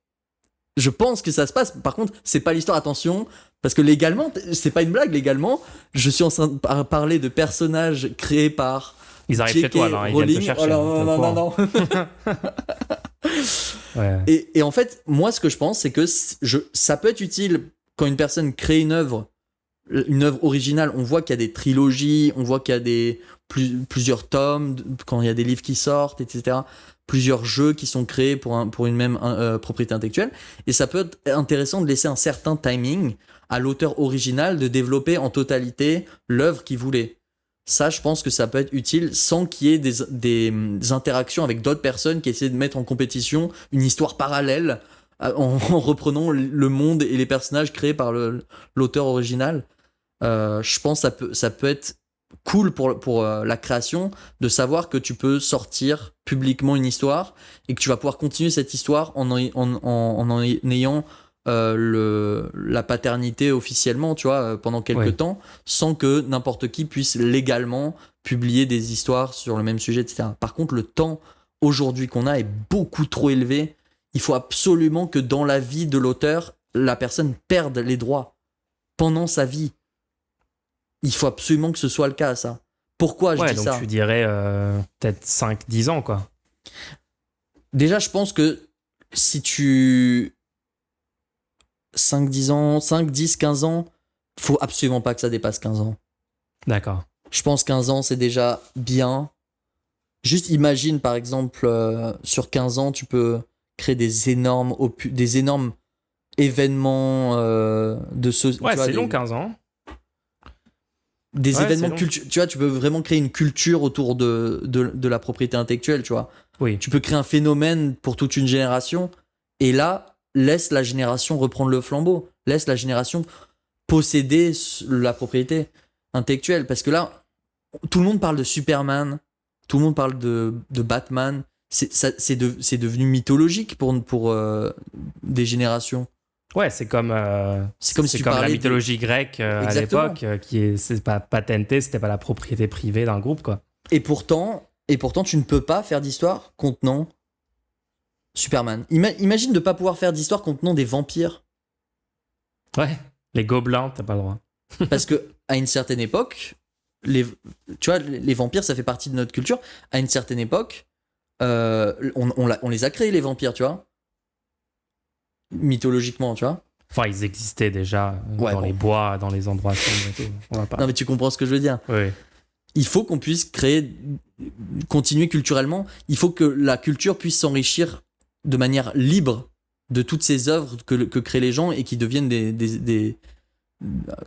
je pense que ça se passe. Par contre, c'est pas l'histoire, attention, parce que légalement, c'est pas une blague, légalement, je suis en train de parler de personnages créés par... Ils arrivent chez toi, là, ils viennent te chercher. Oh, non. Ouais. Et en fait, moi, ce que je pense, c'est que ça peut être utile quand une personne crée une œuvre originale. On voit qu'il y a des trilogies, on voit qu'il y a plusieurs tomes, quand il y a des livres qui sortent, etc. Plusieurs jeux qui sont créés pour une même propriété intellectuelle. Et ça peut être intéressant de laisser un certain timing à l'auteur original de développer en totalité l'œuvre qu'il voulait. Ça, je pense que ça peut être utile sans qu'il y ait des interactions avec d'autres personnes qui essaient de mettre en compétition une histoire parallèle en reprenant le monde et les personnages créés par l'auteur original. Je pense que ça peut être cool pour la création de savoir que tu peux sortir publiquement une histoire et que tu vas pouvoir continuer cette histoire en ayant la paternité officiellement, tu vois, pendant quelques temps, sans que n'importe qui puisse légalement publier des histoires sur le même sujet, etc. Par contre, le temps aujourd'hui qu'on a est beaucoup trop élevé. Il faut absolument que dans la vie de l'auteur, la personne perde les droits pendant sa vie. Il faut absolument que ce soit le cas, ça. Pourquoi je dis ça ? Donc tu dirais peut-être 5-10 ans, quoi. Déjà, je pense que si tu... 5-10 ans, 5-10-15 ans, faut absolument pas que ça dépasse 15 ans. D'accord. Je pense 15 ans, c'est déjà bien. Juste imagine, par exemple, sur 15 ans, tu peux créer des énormes événements de ce... Ouais, c'est long, 15 ans. Des événements culturels. Tu vois, tu peux vraiment créer une culture autour de la propriété intellectuelle, tu vois. Oui. Tu peux créer un phénomène pour toute une génération. Et là, laisse la génération reprendre le flambeau. Laisse la génération posséder la propriété intellectuelle. Parce que là, tout le monde parle de Superman. Tout le monde parle de Batman. C'est devenu mythologique pour des générations. Ouais, c'est comme la mythologie grecque à l'époque, c'est pas patenté, c'était pas la propriété privée d'un groupe, quoi. Et pourtant, tu ne peux pas faire d'histoire contenant Superman. Imagine de pas pouvoir faire d'histoire contenant des vampires. Ouais, les gobelins, t'as pas le droit. Parce que à une certaine époque, tu vois, les vampires, ça fait partie de notre culture. À une certaine époque, on les a créés, les vampires, tu vois. Mythologiquement, tu vois. Enfin, ils existaient déjà les bois, dans les endroits sombres et tout. On va pas... Non, mais tu comprends ce que je veux dire. Oui. Il faut qu'on puisse continuer culturellement. Il faut que la culture puisse s'enrichir de manière libre de toutes ces œuvres que créent les gens et qui deviennent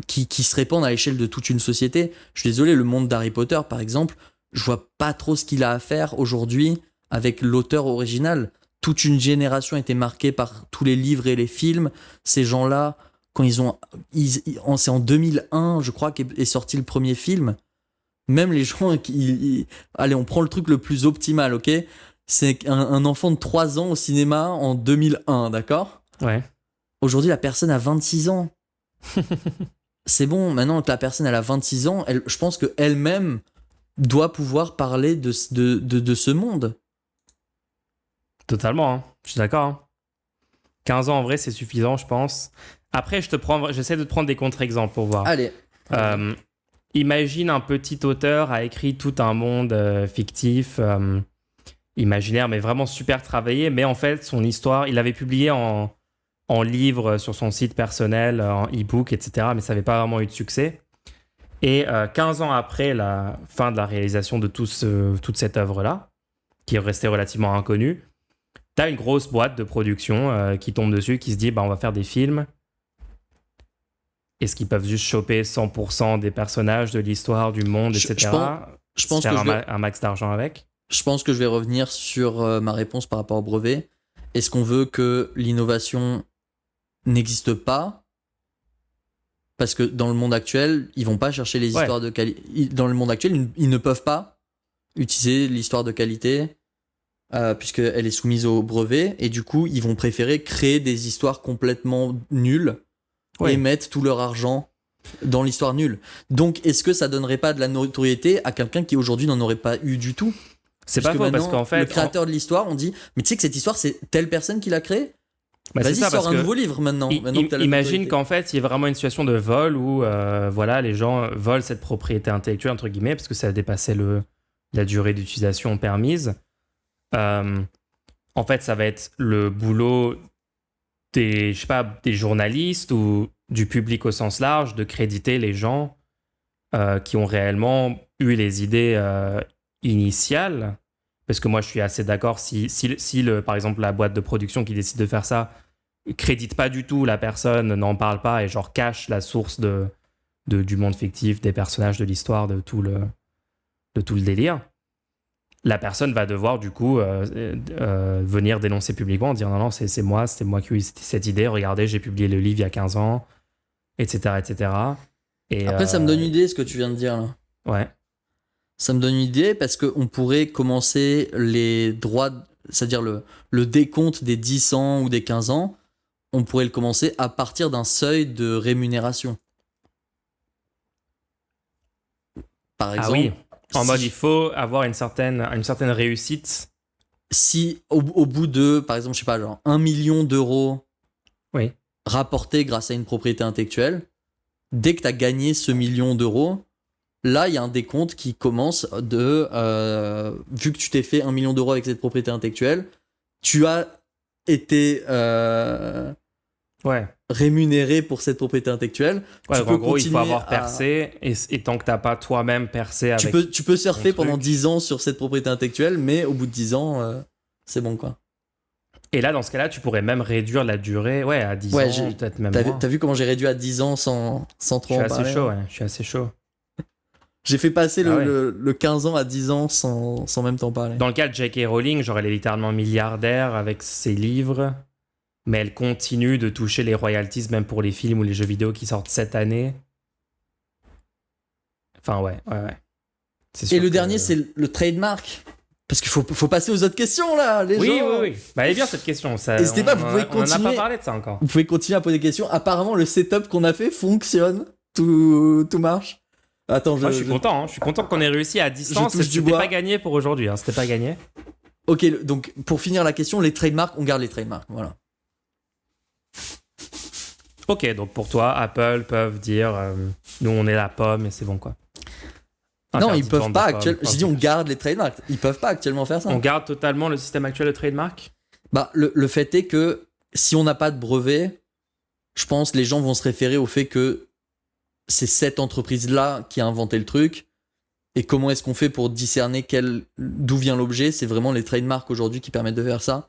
qui se répandent à l'échelle de toute une société. Je suis désolé, le monde d'Harry Potter, par exemple, je vois pas trop ce qu'il a à faire aujourd'hui avec l'auteur original. Toute une génération a été marquée par tous les livres et les films. Ces gens-là, quand c'est en 2001, je crois, qu'est sorti le premier film. Même les gens, allez, on prend le truc le plus optimal, ok ? C'est un enfant de 3 ans au cinéma en 2001, d'accord ? Ouais. Aujourd'hui, la personne a 26 ans. C'est bon, maintenant que la personne elle a 26 ans, je pense qu'elle-même doit pouvoir parler de ce monde. Totalement, hein. Je suis d'accord. Hein. 15 ans, en vrai, c'est suffisant, je pense. Après, j'essaie de te prendre des contre-exemples pour voir. Allez. Imagine un petit auteur a écrit tout un monde fictif, imaginaire, mais vraiment super travaillé. Mais en fait, son histoire, il l'avait publié en livre sur son site personnel, en e-book, etc. Mais ça n'avait pas vraiment eu de succès. Et 15 ans après la fin de la réalisation de toute cette œuvre-là, qui est restée relativement inconnue, t'as une grosse boîte de production qui tombe dessus, qui se dit on va faire des films. Est-ce qu'ils peuvent juste choper 100% des personnages, de l'histoire, du monde, etc. Je pense faire un max d'argent avec. Je pense que je vais revenir sur ma réponse par rapport au brevet. Est-ce qu'on veut que l'innovation n'existe pas ? Parce que dans le monde actuel, ils vont pas chercher les histoires de qualité. Dans le monde actuel, ils ne peuvent pas utiliser l'histoire de qualité puisqu'elle est soumise au brevet. Et du coup, ils vont préférer créer des histoires complètement nulles et mettre tout leur argent dans l'histoire nulle. Donc, est-ce que ça donnerait pas de la notoriété à quelqu'un qui aujourd'hui n'en aurait pas eu du tout ? C'est pas faux, parce qu'en fait... Le créateur de l'histoire, on dit « Mais tu sais que cette histoire, c'est telle personne qui l'a créée ?» Vas-y, sors un nouveau livre maintenant. Imagine qu'en fait, il y a vraiment une situation de vol où les gens volent cette propriété intellectuelle, entre guillemets, parce que ça a dépassé la durée d'utilisation permise. En fait, ça va être le boulot des journalistes ou du public au sens large de créditer les gens qui ont réellement eu les idées initiales. Parce que moi, je suis assez d'accord si par exemple, la boîte de production qui décide de faire ça crédite pas du tout la personne, n'en parle pas et genre cache la source du monde fictif, des personnages, de l'histoire, de tout le délire, la personne va devoir du coup venir dénoncer publiquement, dire non, c'est moi qui ai eu cette idée, regardez, j'ai publié le livre il y a 15 ans, etc. etc. Et après, ça me donne une idée ce que tu viens de dire là. Ouais. Ça me donne une idée parce qu'on pourrait commencer les droits, c'est-à-dire le décompte des 10 ans ou des 15 ans, on pourrait le commencer à partir d'un seuil de rémunération. Par Ah exemple, oui. En mode, si, il faut avoir une certaine réussite. si au bout de, par exemple, je sais pas, genre 1 million d'euros Oui. rapportés grâce à une propriété intellectuelle, dès que tu as gagné ce million d'euros, là, il y a un décompte qui commence de... vu que tu t'es fait 1 million d'euros avec cette propriété intellectuelle, tu as été Ouais. rémunéré pour cette propriété intellectuelle. Ouais, Tu donc peux en gros, il faut continuer avoir percé, et tant que t'as pas toi-même percé avec tu peux surfer ton pendant truc. 10 ans sur cette propriété intellectuelle, mais au bout de 10 ans, c'est bon, quoi. Et là, dans ce cas-là, tu pourrais même réduire la durée, ouais, à 10 Ouais, ans, peut-être même t'as moins. vu comment j'ai réduit à 10 ans sans Je trop suis en assez parler, chaud, hein. ouais. Je suis assez chaud. J'ai fait passer Ah ouais. le 15 ans à 10 ans sans même t'en parler. Dans le cas de J.K. Rowling, genre, elle est littéralement milliardaire avec ses livres, mais elle continue de toucher les royalties même pour les films ou les jeux vidéo qui sortent cette année. Enfin, ouais. C'est Et sûr le que- dernier, c'est le trademark. Parce qu'il faut passer aux autres questions, là, les Oui, gens. oui. Bah, elle est bien cette question. Ça, N'hésitez pas, vous pouvez on en a pas continuer. parlé de ça encore. Vous pouvez continuer à poser des questions. Apparemment, le setup qu'on a fait fonctionne. Tout marche. Attends, Moi, je suis content. Je suis content qu'on ait réussi à distance. touche du C'était bois. pas gagné pour aujourd'hui. C'était pas gagné. Ok, donc pour finir la question, les trademarks, on garde les trademarks. Voilà. Ok, donc pour toi, Apple peuvent dire nous, on est la pomme et c'est bon, quoi. Non, Interdit ils de peuvent vendre pas de pommes, actuellement. J'ai dit on garde les trademarks. Ils peuvent pas actuellement faire ça. On garde totalement le système actuel de trademark. Bah, le fait est que si on n'a pas de brevet, je pense les gens vont se référer au fait que c'est cette entreprise-là qui a inventé le truc. Et comment est-ce qu'on fait pour discerner d'où vient l'objet? C'est vraiment les trademarks aujourd'hui qui permettent de faire ça.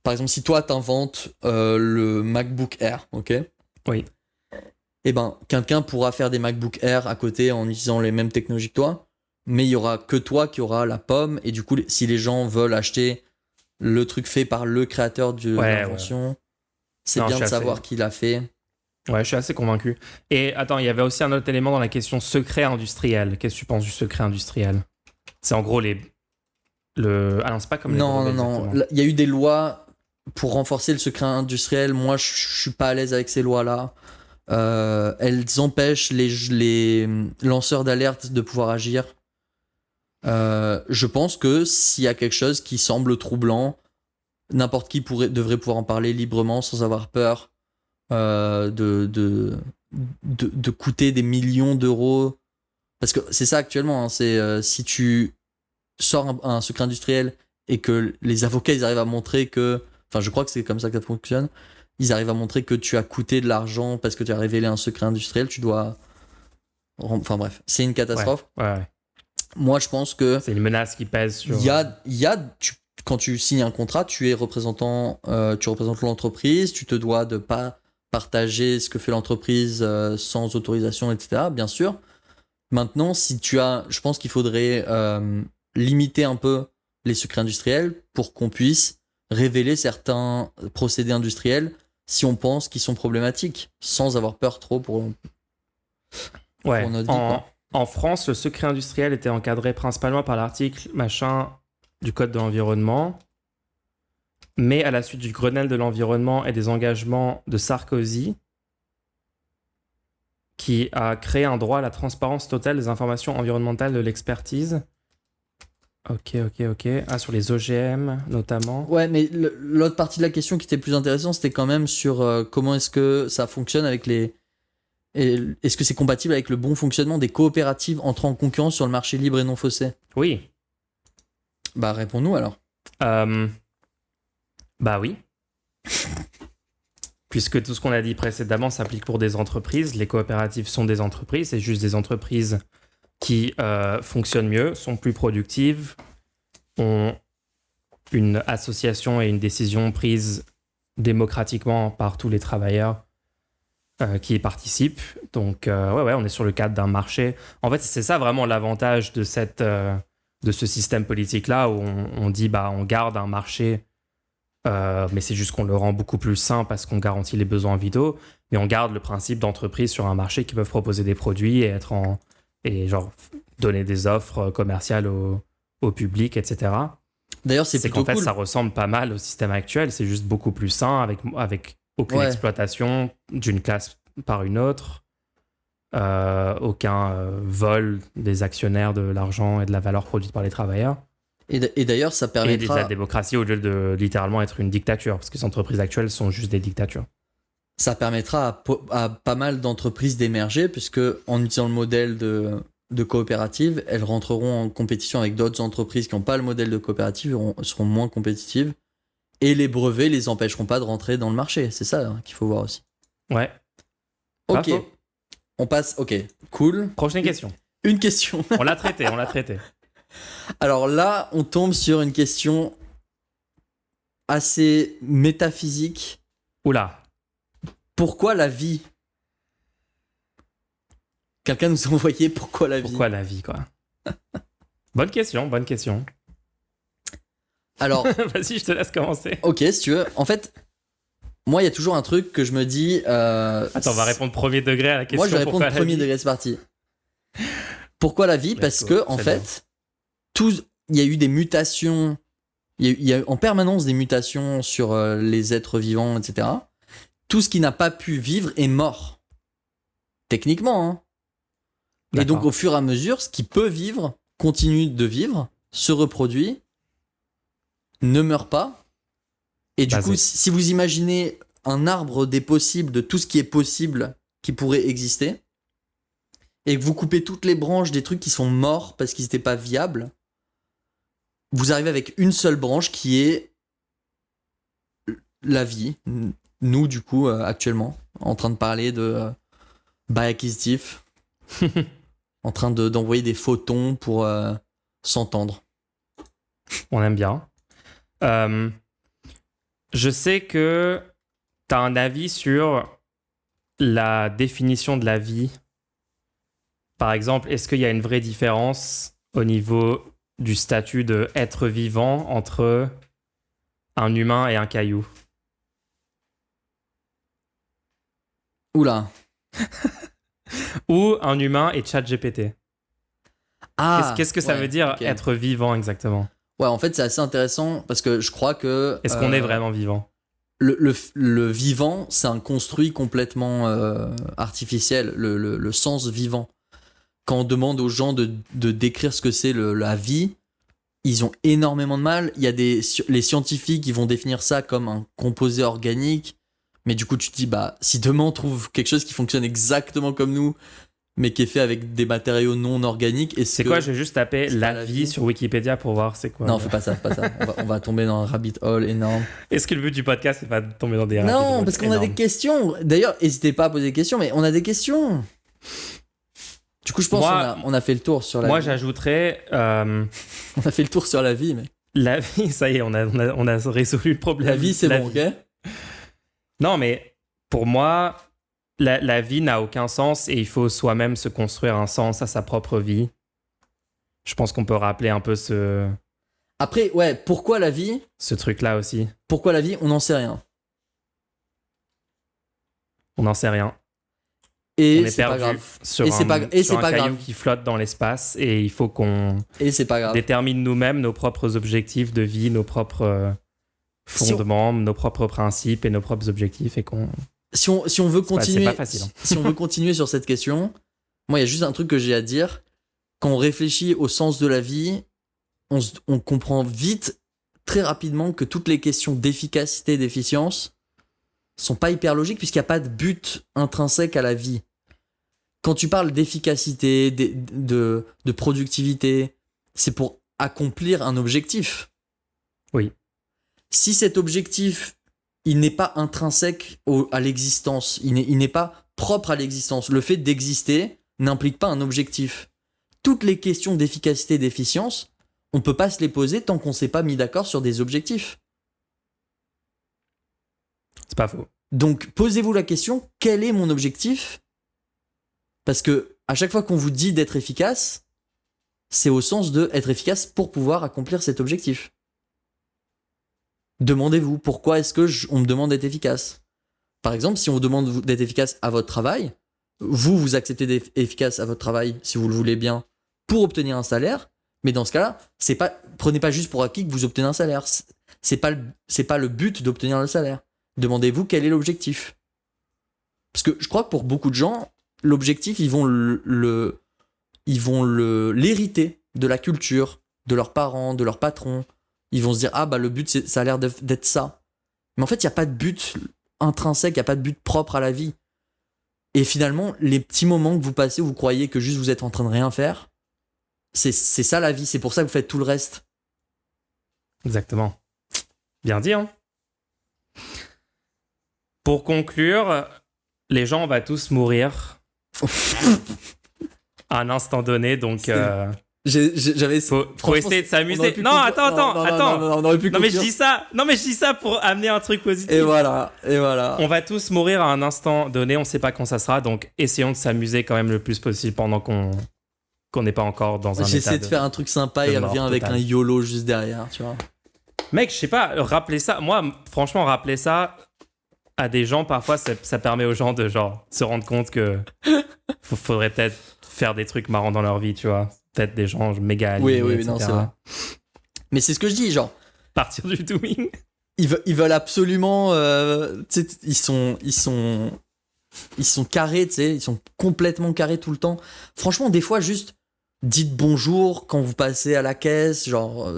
Par exemple, si toi t'inventes le MacBook Air, ok? Oui. Eh ben, quelqu'un pourra faire des MacBook Air à côté en utilisant les mêmes technologies que toi, mais il y aura que toi qui aura la pomme. Et du coup, si les gens veulent acheter le truc fait par le créateur de l'invention, c'est Non, bien je de suis savoir assez- qui l'a fait. Ouais, je suis assez convaincu. Et attends, il y avait aussi un autre élément dans la question secret industriel. Qu'est-ce que tu penses du secret industriel? C'est en gros Ah non, c'est pas comme les Non, brevets, non, exactement. non. Il y a eu des lois pour renforcer le secret industriel. Moi, je suis pas à l'aise avec ces lois-là. Elles empêchent les lanceurs d'alerte de pouvoir agir. Je pense que s'il y a quelque chose qui semble troublant, n'importe qui devrait pouvoir en parler librement sans avoir peur de coûter des millions d'euros. Parce que c'est ça actuellement, hein, c'est si tu sors un secret industriel et que les avocats ils arrivent à montrer que, enfin je crois que c'est comme ça que ça fonctionne, ils arrivent à montrer que tu as coûté de l'argent parce que tu as révélé un secret industriel, tu dois... Enfin bref, c'est une catastrophe. Ouais. Moi je pense que C'est une menace qui pèse sur. quand tu signes un contrat, tu es représentant, tu représentes l'entreprise, tu te dois de pas partager ce que fait l'entreprise sans autorisation, etc. Bien sûr. Maintenant, je pense qu'il faudrait limiter un peu les secrets industriels pour qu'on puisse révéler certains procédés industriels si on pense qu'ils sont problématiques, sans avoir peur trop pour Ouais. notre vie, quoi. En France, le secret industriel était encadré principalement par l'article machin du Code de l'environnement. Mais à la suite du Grenelle de l'environnement et des engagements de Sarkozy, qui a créé un droit à la transparence totale des informations environnementales de l'expertise. Ok. Ah, sur les OGM notamment. Ouais, mais l'autre partie de la question qui était plus intéressante, c'était quand même sur comment est-ce que ça fonctionne avec est-ce que c'est compatible avec le bon fonctionnement des coopératives entrant en concurrence sur le marché libre et non faussé? Oui. Bah, réponds-nous alors. Bah oui. Puisque tout ce qu'on a dit précédemment s'applique pour des entreprises. Les coopératives sont des entreprises. C'est juste des entreprises qui fonctionnent mieux, sont plus productives, ont une association et une décision prise démocratiquement par tous les travailleurs qui y participent. Donc, ouais, on est sur le cadre d'un marché. En fait, c'est ça vraiment l'avantage de ce système politique-là où on dit, bah, on garde un marché, mais c'est juste qu'on le rend beaucoup plus sain parce qu'on garantit les besoins vitaux, mais on garde le principe d'entreprise sur un marché qui peuvent proposer des produits et et genre donner des offres commerciales au public, etc. D'ailleurs, c'est C'est plutôt qu'en fait, cool. ça ressemble pas mal au système actuel. C'est juste beaucoup plus sain, avec aucune Ouais. exploitation d'une classe par une autre, aucun vol des actionnaires de l'argent et de la valeur produite par les travailleurs. Et d'ailleurs, ça Et de permettra. la démocratie au lieu de littéralement être une dictature, parce que les entreprises actuelles sont juste des dictatures. Ça permettra à pas mal d'entreprises d'émerger, puisque en utilisant le modèle de coopérative, elles rentreront en compétition avec d'autres entreprises qui n'ont pas le modèle de coopérative, seront moins compétitives, et les brevets les empêcheront pas de rentrer dans le marché. C'est ça qu'il faut voir aussi. Ouais. Pas Ok, faux. on passe. Ok, cool. Prochaine question. Une question. On l'a traité. Alors là, on tombe sur une question assez métaphysique. Oula. Pourquoi la vie? Quelqu'un nous a envoyé pourquoi la vie? Pourquoi la vie, quoi? Bonne question. Alors, Vas-y, je te laisse commencer. ok, si tu veux. En fait, moi, il y a toujours un truc que je me dis. Attends, on va répondre premier degré à la question. Moi, je vais répondre pourquoi la premier vie. degré, c'est parti. Pourquoi la vie? Let's Parce go, que, en c'est fait, il y a eu des mutations. Il y a eu en permanence des mutations sur les êtres vivants, etc. Tout ce qui n'a pas pu vivre est mort. Techniquement, hein. Et donc, au fur et à mesure, ce qui peut vivre continue de vivre, se reproduit, ne meurt pas. Et du coup, si vous imaginez un arbre des possibles de tout ce qui est possible qui pourrait exister, et que vous coupez toutes les branches des trucs qui sont morts parce qu'ils n'étaient pas viables, vous arrivez avec une seule branche qui est la vie. Nous, du coup, actuellement, en train de parler de bail acquisitif, en train d'envoyer des photons pour s'entendre. On aime bien. Je sais que tu as un avis sur la définition de la vie. Par exemple, est-ce qu'il y a une vraie différence au niveau du statut d'être vivant entre un humain et un caillou? Oula. Ou un humain et ChatGPT? Ah, Qu'est-ce que ça veut dire ok. être vivant exactement? Ouais, en fait, c'est assez intéressant parce que je crois que. Est-ce qu'on est vraiment vivant? Le vivant, c'est un construit complètement artificiel, le sens vivant. Quand on demande aux gens de décrire ce que c'est la vie, ils ont énormément de mal. Il y a les scientifiques qui vont définir ça comme un composé organique, mais du coup, tu te dis, bah, si demain on trouve quelque chose qui fonctionne exactement comme nous, mais qui est fait avec des matériaux non organiques. C'est quoi? Je vais juste taper la vie sur Wikipédia pour voir c'est quoi. Non, fais pas ça. On va tomber dans un rabbit hole énorme. Est-ce que le but du podcast, c'est pas de tomber dans des rabbit holes? Non, parce qu'on a des questions. D'ailleurs, n'hésitez pas à poser des questions, mais on a des questions. Du coup, je pense qu'on a fait le tour sur la vie. Moi, j'ajouterais... On a fait le tour sur la vie, mais... La vie, ça y est, on a résolu le problème. La vie, c'est bon, ok? Non, mais pour moi... La vie n'a aucun sens et il faut soi-même se construire un sens à sa propre vie. Je pense qu'on peut rappeler un peu Après, ouais, pourquoi la vie? Ce truc-là aussi. Pourquoi la vie? On n'en sait rien. On n'en sait rien. Et on est perdu sur un caillou qui flotte dans l'espace et il faut qu'on détermine nous-mêmes nos propres objectifs de vie, nos propres fondements, nos propres principes et nos propres objectifs et qu'on... Si on veut continuer, c'est pas facile, hein. Si on veut continuer sur cette question, moi il y a juste un truc que j'ai à dire. Quand on réfléchit au sens de la vie, on comprend vite, très rapidement, que toutes les questions d'efficacité, d'efficience sont pas hyper logiques puisqu'il n'y a pas de but intrinsèque à la vie. Quand tu parles d'efficacité, de productivité, c'est pour accomplir un objectif. Oui. Si cet objectif il n'est pas intrinsèque à l'existence, il n'est pas propre à l'existence. Le fait d'exister n'implique pas un objectif. Toutes les questions d'efficacité et d'efficience, on ne peut pas se les poser tant qu'on ne s'est pas mis d'accord sur des objectifs. C'est pas faux. Donc, posez-vous la question, quel est mon objectif? Parce que à chaque fois qu'on vous dit d'être efficace, c'est au sens de être efficace pour pouvoir accomplir cet objectif. Demandez-vous, pourquoi est-ce que on me demande d'être efficace? Par exemple, si on vous demande d'être efficace à votre travail, vous acceptez d'être efficace à votre travail si vous le voulez bien pour obtenir un salaire, mais dans ce cas-là, prenez pas juste pour acquis que vous obtenez un salaire. C'est pas le but d'obtenir le salaire. Demandez-vous quel est l'objectif. Parce que je crois que pour beaucoup de gens, l'objectif, ils vont l'hériter de la culture, de leurs parents, de leurs patrons. Ils vont se dire, le but, ça a l'air d'être ça. Mais en fait, il n'y a pas de but intrinsèque, il n'y a pas de but propre à la vie. Et finalement, les petits moments que vous passez où vous croyez que juste vous êtes en train de rien faire, c'est ça la vie, c'est pour ça que vous faites tout le reste. Exactement. Bien dit, hein. Pour conclure, les gens, on va tous mourir à un instant donné, donc j'avais faut essayer de s'amuser. Non, attends. On aurait pu non, mais je dis ça pour amener un truc positif. Et voilà. On va tous mourir à un instant donné, on sait pas quand ça sera, donc essayons de s'amuser quand même le plus possible pendant qu'on n'est pas encore dans un état J'essaie de faire un truc sympa et il revient avec un YOLO juste derrière, tu vois. Mec, je sais pas, rappeler ça, moi, franchement, rappeler ça à des gens, parfois, ça permet aux gens de genre se rendre compte que faudrait peut-être faire des trucs marrants dans leur vie, tu vois. Peut-être des gens méga alignés, oui, etc. non, c'est vrai. Mais c'est ce que je dis, genre. Partir du doing. Ils veulent absolument. Tu sais, ils sont carrés, tu sais, ils sont complètement carrés tout le temps. Franchement, des fois, juste dites bonjour quand vous passez à la caisse, genre.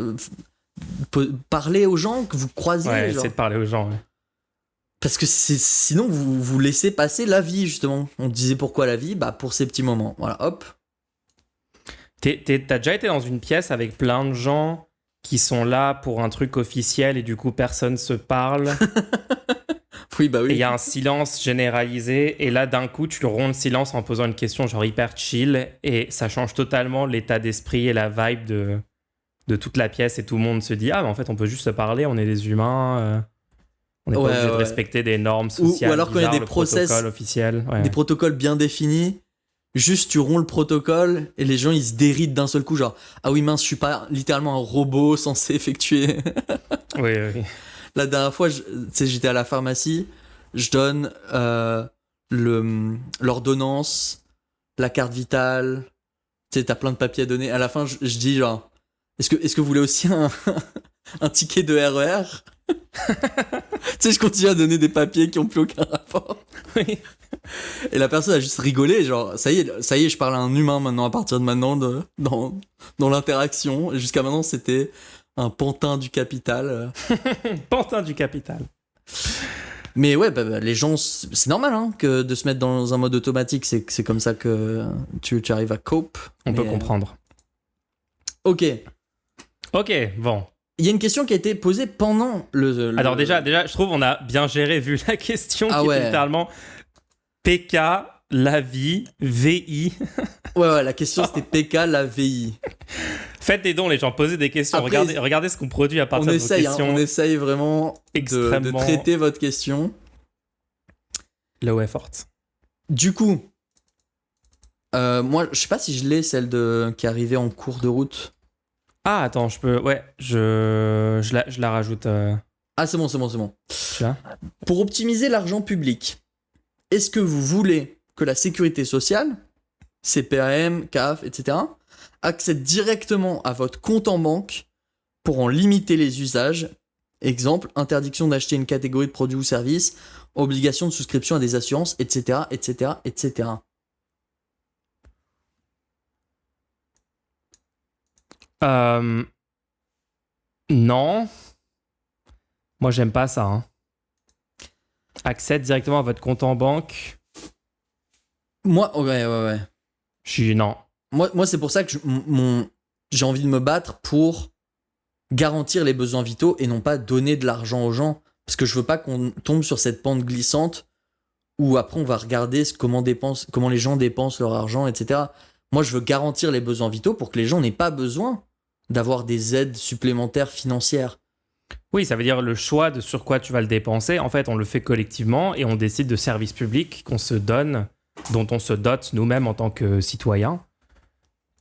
Parlez aux gens que vous croisez. Ouais, genre. essayez de parler aux gens, ouais. Parce que sinon, vous laissez passer la vie, justement. On disait pourquoi la vie ? Pour ces petits moments. Voilà, hop. T'as déjà été dans une pièce avec plein de gens qui sont là pour un truc officiel et du coup personne se parle. Oui, bah oui. Et il y a un silence généralisé et là d'un coup tu romps le silence en posant une question genre hyper chill et ça change totalement l'état d'esprit et la vibe de toute la pièce et tout le monde se dit mais en fait on peut juste se parler, on est des humains, on n'est pas obligé de respecter des normes sociales ou alors quand il y a des protocoles officiels, des protocoles bien définis. Juste, tu romps le protocole et les gens, ils se dérident d'un seul coup, genre « Ah oui, mince, je suis pas littéralement un robot censé effectuer... » Oui. La dernière fois, j'étais à la pharmacie, je donne l'ordonnance, la carte vitale, tu sais, t'as plein de papiers à donner. À la fin, je dis genre « Est-ce que vous voulez aussi un ticket de RER ?» Tu sais, je continue à donner des papiers qui ont plus aucun rapport. Oui. Et la personne a juste rigolé, genre ça y est, je parle à un humain maintenant à partir de maintenant dans l'interaction. Et jusqu'à maintenant, c'était un pantin du capital. Pantin du capital. Mais ouais, les gens, c'est normal hein, que de se mettre dans un mode automatique, c'est comme ça que tu arrives à cope. On peut comprendre. Ok, bon. Il y a une question qui a été posée pendant le... Alors déjà, je trouve on a bien géré vu la question qui est littéralement PK, la vie, VI. Ouais, la question c'était PK, la VI. Faites des dons les gens, posez des questions. Après, regardez ce qu'on produit à partir de vos questions. On essaye vraiment de traiter votre question. Low effort. Du coup, moi je sais pas si je l'ai celle qui est arrivée en cours de route. Ah attends, je peux... Ouais, je la rajoute. Ah c'est bon. Tu vois ? Pour optimiser l'argent public, est-ce que vous voulez que la sécurité sociale, CPAM, CAF, etc., accède directement à votre compte en banque pour en limiter les usages ? Exemple, interdiction d'acheter une catégorie de produits ou services, obligation de souscription à des assurances, etc., etc., etc. Non. Moi, j'aime pas ça. Hein. Accède directement à votre compte en banque. Moi, ouais. Non. Moi, c'est pour ça que j'ai envie de me battre pour garantir les besoins vitaux et non pas donner de l'argent aux gens. Parce que je veux pas qu'on tombe sur cette pente glissante où après on va regarder comment les gens dépensent leur argent, etc. Moi, je veux garantir les besoins vitaux pour que les gens n'aient pas besoin d'avoir des aides supplémentaires financières. Oui, ça veut dire le choix de sur quoi tu vas le dépenser. En fait, on le fait collectivement et on décide de services publics qu'on se donne, dont on se dote nous-mêmes en tant que citoyens.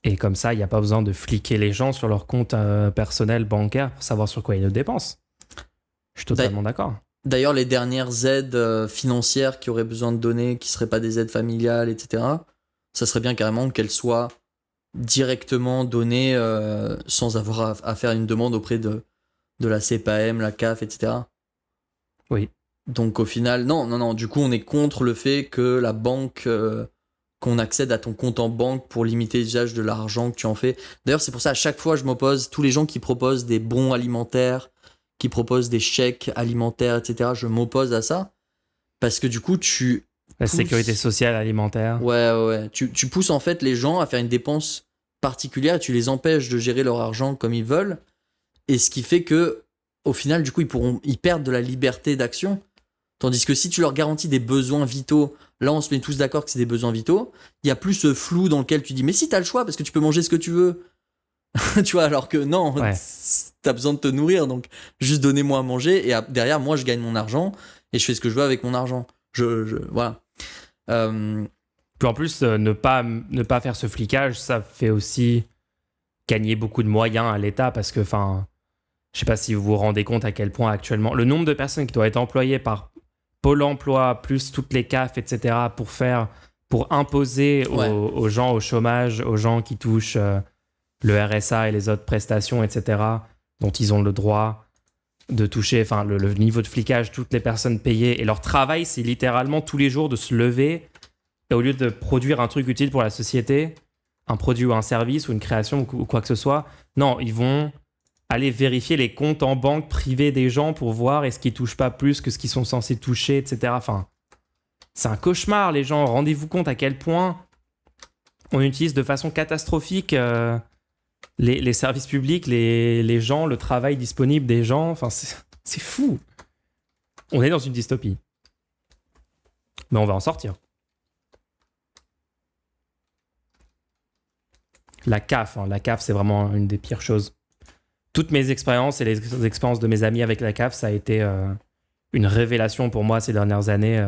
Et comme ça, il n'y a pas besoin de fliquer les gens sur leur compte personnel bancaire pour savoir sur quoi ils le dépensent. Je suis totalement d'accord. D'ailleurs, les dernières aides financières qui auraient besoin de donner, qui seraient pas des aides familiales, etc., ça serait bien carrément qu'elles soient directement données sans avoir à faire une demande auprès de la CPAM, la CAF, etc. Oui. Donc au final, non, du coup on est contre le fait que la banque, qu'on accède à ton compte en banque pour limiter l'usage de l'argent que tu en fais. D'ailleurs c'est pour ça à chaque fois je m'oppose, tous les gens qui proposent des bons alimentaires, qui proposent des chèques alimentaires, etc., je m'oppose à ça, parce que du coup tu La pousses... sécurité sociale alimentaire. Ouais. Tu pousses en fait les gens à faire une dépense particulière et tu les empêches de gérer leur argent comme ils veulent, et ce qui fait que au final du coup ils perdent de la liberté d'action. Tandis que si tu leur garantis des besoins vitaux, là on se met tous d'accord que c'est des besoins vitaux, il y a plus ce flou dans lequel tu dis mais si t'as le choix parce que tu peux manger ce que tu veux. Tu vois, alors que non, Ouais. t'as besoin de te nourrir, donc juste donnez-moi à manger et derrière moi je gagne mon argent et je fais ce que je veux avec mon argent. Voilà. Puis en plus, ne pas faire ce flicage, ça fait aussi gagner beaucoup de moyens à l'État parce que, enfin, je sais pas si vous vous rendez compte à quel point actuellement, le nombre de personnes qui doivent être employées par Pôle emploi, plus toutes les CAF, etc., pour imposer aux gens au chômage, aux gens qui touchent le RSA et les autres prestations, etc., dont ils ont le droit de toucher, enfin, le niveau de flicage, toutes les personnes payées. Et leur travail, c'est littéralement tous les jours de se lever et au lieu de produire un truc utile pour la société, un produit ou un service ou une création ou quoi que ce soit, non, ils vont aller vérifier les comptes en banque privés des gens pour voir est-ce qu'ils touchent pas plus que ce qu'ils sont censés toucher, etc. Enfin, c'est un cauchemar, les gens. Rendez-vous compte à quel point on utilise de façon catastrophique les services publics, les gens, le travail disponible des gens. Enfin, c'est fou. On est dans une dystopie. Mais on va en sortir. La CAF, c'est vraiment une des pires choses. Toutes mes expériences et les expériences de mes amis avec la CAF, ça a été une révélation pour moi ces dernières années.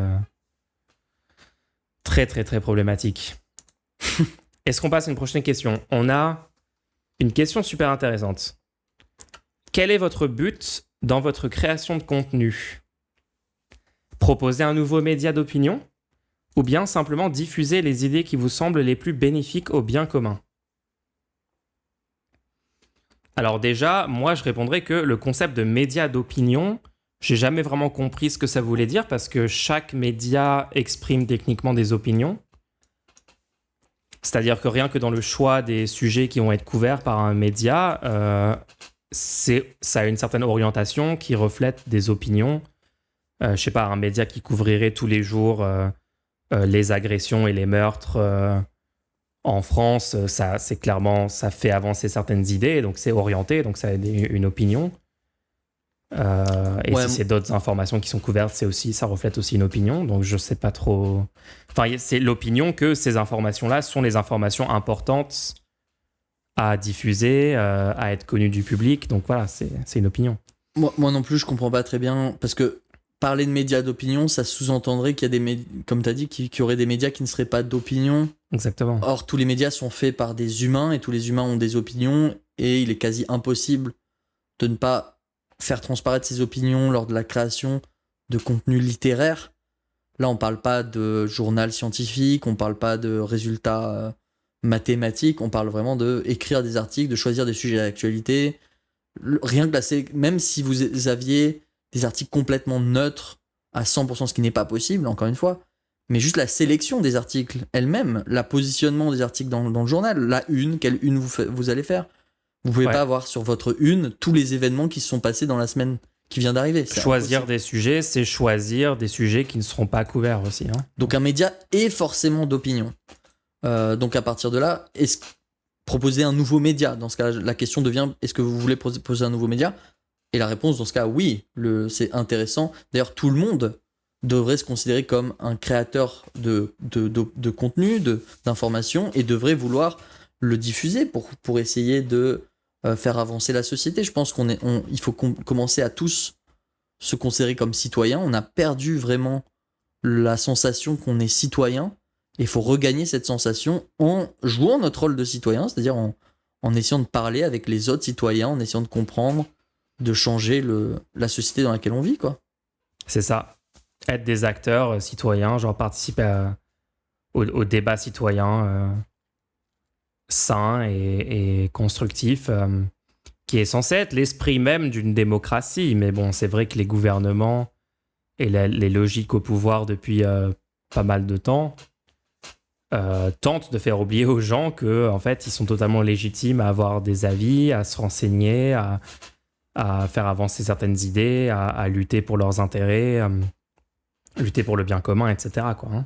Très, très, très problématique. Est-ce qu'on passe à une prochaine question ? On a une question super intéressante. Quel est votre but dans votre création de contenu ? Proposer un nouveau média d'opinion ? Ou bien simplement diffuser les idées qui vous semblent les plus bénéfiques au bien commun ? Alors déjà, moi je répondrais que le concept de média d'opinion, j'ai jamais vraiment compris ce que ça voulait dire parce que chaque média exprime techniquement des opinions. C'est-à-dire que rien que dans le choix des sujets qui vont être couverts par un média, ça a une certaine orientation qui reflète des opinions. Je sais pas, un média qui couvrirait tous les jours les agressions et les meurtres en France, ça fait avancer certaines idées, donc c'est orienté, donc ça a une opinion. Et si c'est d'autres informations qui sont couvertes, ça reflète aussi une opinion, donc je sais pas trop. Enfin, c'est l'opinion que ces informations-là sont les informations importantes à diffuser, à être connues du public, donc voilà, c'est une opinion. Moi non plus, je comprends pas très bien, parce que parler de médias d'opinion, ça sous-entendrait qu'il y a comme tu as dit, qu'il y aurait des médias qui ne seraient pas d'opinion. Exactement. Or, tous les médias sont faits par des humains et tous les humains ont des opinions et il est quasi impossible de ne pas faire transparaître ces opinions lors de la création de contenu littéraire. Là, on parle pas de journal scientifique, on parle pas de résultats mathématiques, on parle vraiment de écrire des articles, de choisir des sujets d'actualité. Rien que même si vous aviez des articles complètement neutres à 100%, ce qui n'est pas possible, encore une fois, mais juste la sélection des articles elle-même, le positionnement des articles dans le journal, la une, quelle une vous allez faire. Vous pouvez pas avoir sur votre une tous les événements qui se sont passés dans la semaine qui vient d'arriver. Choisir des sujets, c'est choisir des sujets qui ne seront pas couverts aussi. Hein. Donc un média est forcément d'opinion. Donc à partir de là, proposer un nouveau média, dans ce cas, la question devient, est-ce que vous voulez proposer un nouveau média ? Et la réponse, dans ce cas, oui, c'est intéressant. D'ailleurs, tout le monde devrait se considérer comme un créateur de contenu, d'informations, et devrait vouloir le diffuser pour essayer de faire avancer la société. Je pense il faut commencer à tous se considérer comme citoyens. On a perdu vraiment la sensation qu'on est citoyen, et il faut regagner cette sensation en jouant notre rôle de citoyen, c'est-à-dire en essayant de parler avec les autres citoyens, en essayant de comprendre, de changer la société dans laquelle on vit, quoi. C'est ça. Être des acteurs citoyens, genre participer au débat citoyen sain et constructif, qui est censé être l'esprit même d'une démocratie. Mais bon, c'est vrai que les gouvernements et les logiques au pouvoir depuis pas mal de temps tentent de faire oublier aux gens que, en fait, ils sont totalement légitimes à avoir des avis, à se renseigner, à faire avancer certaines idées, à lutter pour leurs intérêts, lutter pour le bien commun, etc. quoi, hein.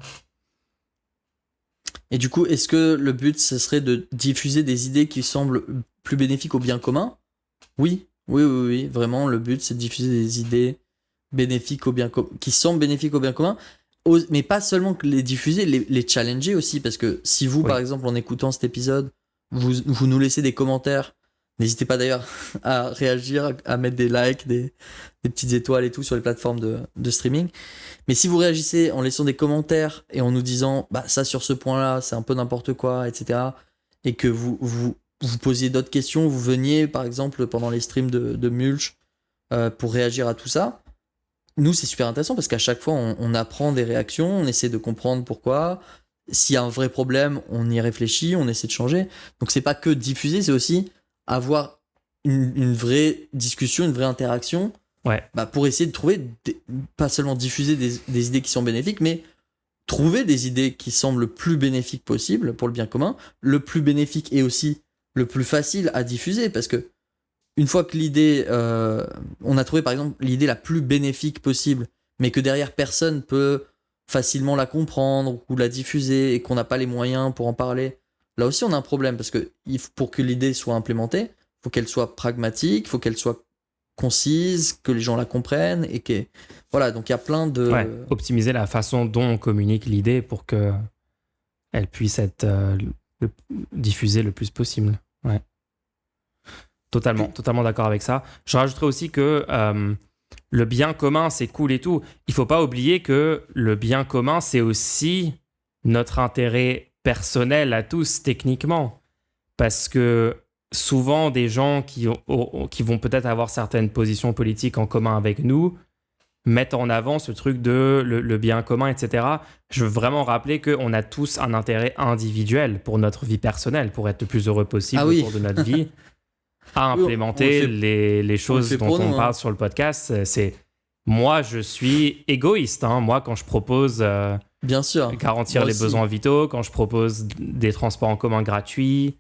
Et du coup, est-ce que le but, ce serait de diffuser des idées qui semblent plus bénéfiques au bien commun? Oui, oui, oui, oui. Vraiment, le but, c'est de diffuser des idées bénéfiques au bien qui semblent bénéfiques au bien commun. Mais pas seulement que les diffuser, les challenger aussi. Parce que si vous, Oui. par exemple, en écoutant cet épisode, vous nous laissez des commentaires, n'hésitez pas d'ailleurs à réagir, à mettre des likes, des petites étoiles et tout sur les plateformes de streaming. Mais si vous réagissez en laissant des commentaires et en nous disant bah ça sur ce point-là c'est un peu n'importe quoi, etc. et que vous posiez d'autres questions, vous veniez par exemple pendant les streams de Mulch pour réagir à tout ça, nous c'est super intéressant parce qu'à chaque fois on apprend des réactions, on essaie de comprendre pourquoi. S'il y a un vrai problème, on y réfléchit, on essaie de changer. Donc c'est pas que diffuser, c'est aussi avoir une vraie discussion, une vraie interaction. Ouais. Bah pour essayer de trouver, pas seulement diffuser des idées qui sont bénéfiques, mais trouver des idées qui semblent le plus bénéfiques possible pour le bien commun, le plus bénéfique et aussi le plus facile à diffuser, parce que une fois que l'idée, on a trouvé par exemple l'idée la plus bénéfique possible, mais que derrière personne peut facilement la comprendre ou la diffuser et qu'on n'a pas les moyens pour en parler, là aussi on a un problème, parce que pour que l'idée soit implémentée, il faut qu'elle soit pragmatique, il faut qu'elle soit concise, que les gens la comprennent et que voilà, donc il y a plein de optimiser la façon dont on communique l'idée pour que elle puisse être diffusée le plus possible. Ouais. Totalement d'accord avec ça. Je rajouterais aussi que le bien commun, c'est cool et tout. Il faut pas oublier que le bien commun, c'est aussi notre intérêt personnel à tous, techniquement. Parce que souvent, des gens qui vont peut-être avoir certaines positions politiques en commun avec nous mettent en avant ce truc de le bien commun, etc. Je veux vraiment rappeler qu'on a tous un intérêt individuel pour notre vie personnelle, pour être le plus heureux possible au cours de notre vie, à implémenter les choses dont on parle sur le podcast. Moi, je suis égoïste. Moi, quand je propose bien sûr, garantir les besoins vitaux, quand je propose des transports en commun gratuits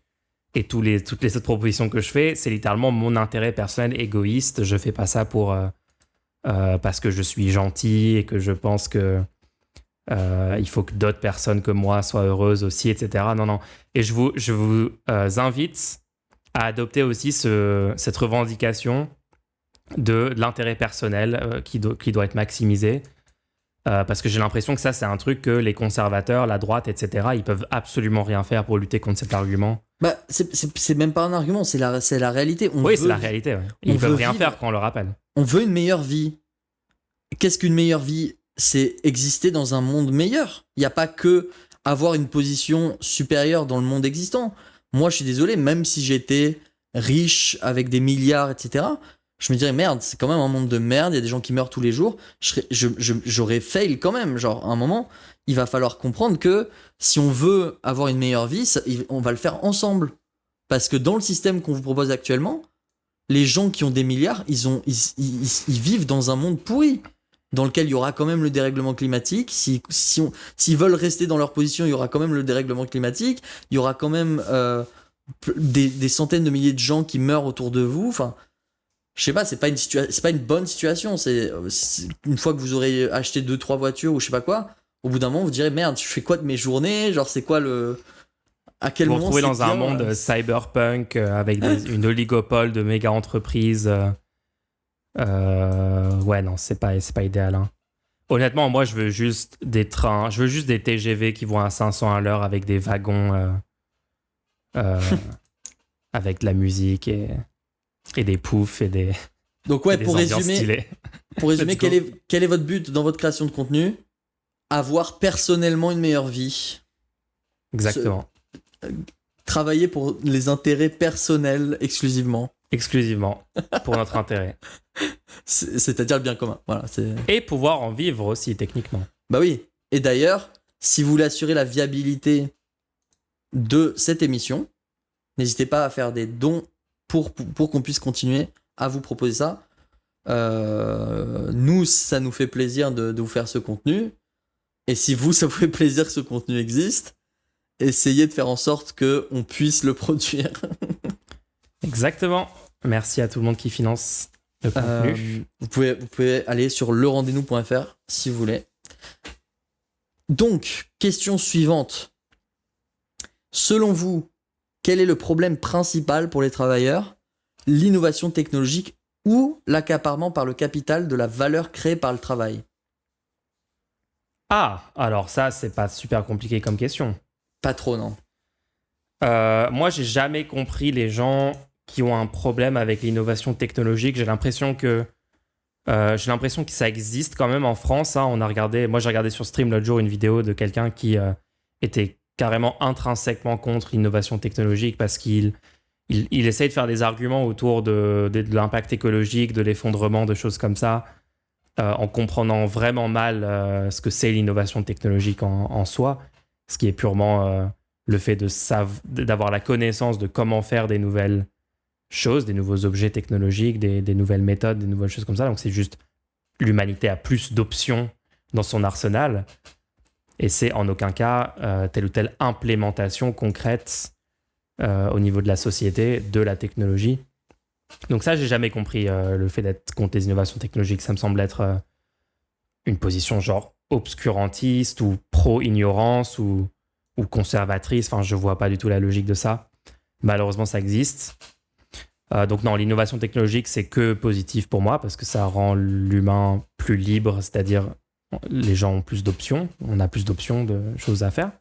et toutes les autres propositions que je fais, c'est littéralement mon intérêt personnel égoïste. Je fais pas ça parce que je suis gentil et que je pense que il faut que d'autres personnes que moi soient heureuses aussi, etc. Non. Et je vous invite à adopter aussi cette revendication de l'intérêt personnel qui doit être maximisé. Parce que j'ai l'impression que ça, c'est un truc que les conservateurs, la droite, etc., ils peuvent absolument rien faire pour lutter contre cet argument. Bah, c'est même pas un argument, c'est la réalité. C'est la réalité. Ouais. Ils peuvent rien faire quand on le rappelle. On veut une meilleure vie. Qu'est-ce qu'une meilleure vie? C'est exister dans un monde meilleur. Il n'y a pas que avoir une position supérieure dans le monde existant. Moi, je suis désolé, même si j'étais riche avec des milliards, etc., je me dirais merde, c'est quand même un monde de merde, il y a des gens qui meurent tous les jours, j'aurais fail quand même. Genre, à un moment, il va falloir comprendre que si on veut avoir une meilleure vie, on va le faire ensemble. Parce que dans le système qu'on vous propose actuellement, les gens qui ont des milliards, ils vivent dans un monde pourri, dans lequel il y aura quand même le dérèglement climatique. S'ils veulent rester dans leur position, il y aura quand même le dérèglement climatique, il y aura quand même des centaines de milliers de gens qui meurent autour de vous. Enfin, je sais pas, c'est pas une bonne situation. C'est une fois que vous aurez acheté 2-3 voitures ou je sais pas quoi, au bout d'un moment vous direz merde, je fais quoi de mes journées, genre c'est quoi à quel moment retrouver dans un monde cyberpunk avec une oligopole de méga entreprises. Ouais, non, c'est pas idéal. Honnêtement, moi je veux juste des trains, je veux juste des TGV qui vont à 500 à l'heure avec des wagons avec de la musique et des poufs et des. Donc ouais, pour résumer, stylées. quel est votre but dans votre création de contenu? Avoir personnellement une meilleure vie. Exactement. Travailler pour les intérêts personnels exclusivement. exclusivement pour notre intérêt. C'est-à-dire le bien commun. Voilà, Et pouvoir en vivre aussi, techniquement. Bah oui. Et d'ailleurs, si vous voulez assurer la viabilité de cette émission, n'hésitez pas à faire des dons pour qu'on puisse continuer à vous proposer ça. Nous, ça nous fait plaisir de vous faire ce contenu. Et si vous, ça vous fait plaisir que ce contenu existe, essayez de faire en sorte qu'on puisse le produire. Exactement. Merci à tout le monde qui finance le contenu. Vous pouvez aller sur lerendez-nous.fr si vous voulez. Donc, question suivante. Selon vous, quel est le problème principal pour les travailleurs? L'innovation technologique ou l'accaparement par le capital de la valeur créée par le travail? Ah, alors ça, c'est pas super compliqué comme question. Pas trop, non. Moi, j'ai jamais compris les gens qui ont un problème avec l'innovation technologique. J'ai l'impression que ça existe quand même en France. Hein. Moi, j'ai regardé sur Stream l'autre jour une vidéo de quelqu'un qui était carrément intrinsèquement contre l'innovation technologique parce qu'il essaye de faire des arguments autour de l'impact écologique, de l'effondrement, de choses comme ça, en comprenant vraiment mal ce que c'est l'innovation technologique en soi, ce qui est purement le fait d'avoir la connaissance de comment faire des nouvelles choses, des nouveaux objets technologiques, des nouvelles méthodes, des nouvelles choses comme ça. Donc c'est juste l'humanité a plus d'options dans son arsenal et c'est en aucun cas telle ou telle implémentation concrète au niveau de la société, de la technologie. Donc ça, j'ai jamais compris le fait d'être contre les innovations technologiques. Ça me semble être une position genre obscurantiste ou pro-ignorance ou conservatrice. Enfin, je vois pas du tout la logique de ça. Malheureusement, ça existe. Donc non, l'innovation technologique, c'est que positif pour moi parce que ça rend l'humain plus libre, c'est-à-dire les gens ont plus d'options, on a plus d'options de choses à faire.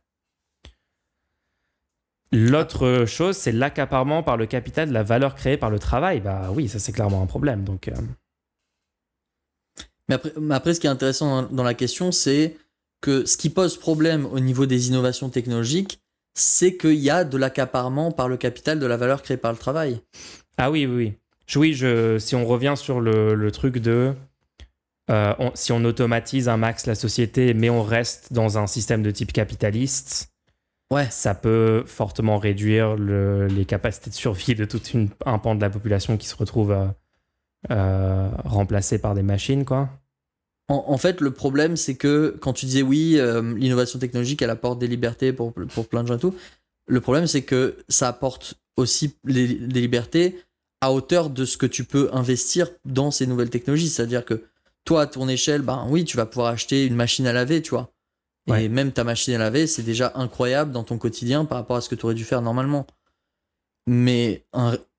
L'autre chose, c'est l'accaparement par le capital de la valeur créée par le travail. Bah oui, ça c'est clairement un problème. Donc, Mais après, ce qui est intéressant dans la question, c'est que ce qui pose problème au niveau des innovations technologiques, c'est qu'il y a de l'accaparement par le capital de la valeur créée par le travail. Ah oui. Si on revient sur le truc de... si on automatise un max la société, mais on reste dans un système de type capitaliste, ouais, ça peut fortement réduire les capacités de survie de tout un pan de la population qui se retrouve remplacé par des machines, quoi. En fait, le problème, c'est que quand tu disais oui, l'innovation technologique, elle apporte des libertés pour plein de gens et tout, le problème, c'est que ça apporte aussi des libertés à hauteur de ce que tu peux investir dans ces nouvelles technologies. C'est-à-dire que toi, à ton échelle, ben oui, tu vas pouvoir acheter une machine à laver, tu vois. Et même ta machine à laver, c'est déjà incroyable dans ton quotidien par rapport à ce que tu aurais dû faire normalement. Mais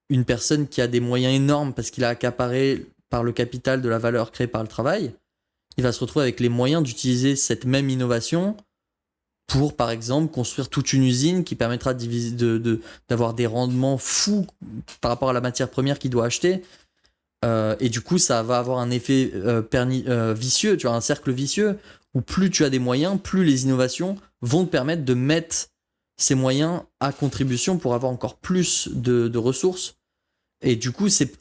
une personne qui a des moyens énormes parce qu'il a accaparé par le capital de la valeur créée par le travail, il va se retrouver avec les moyens d'utiliser cette même innovation pour, par exemple, construire toute une usine qui permettra d'avoir des rendements fous par rapport à la matière première qu'il doit acheter. Et du coup, ça va avoir un effet vicieux, tu vois, un cercle vicieux, où plus tu as des moyens, plus les innovations vont te permettre de mettre ces moyens à contribution pour avoir encore plus de ressources. Et du coup, c'est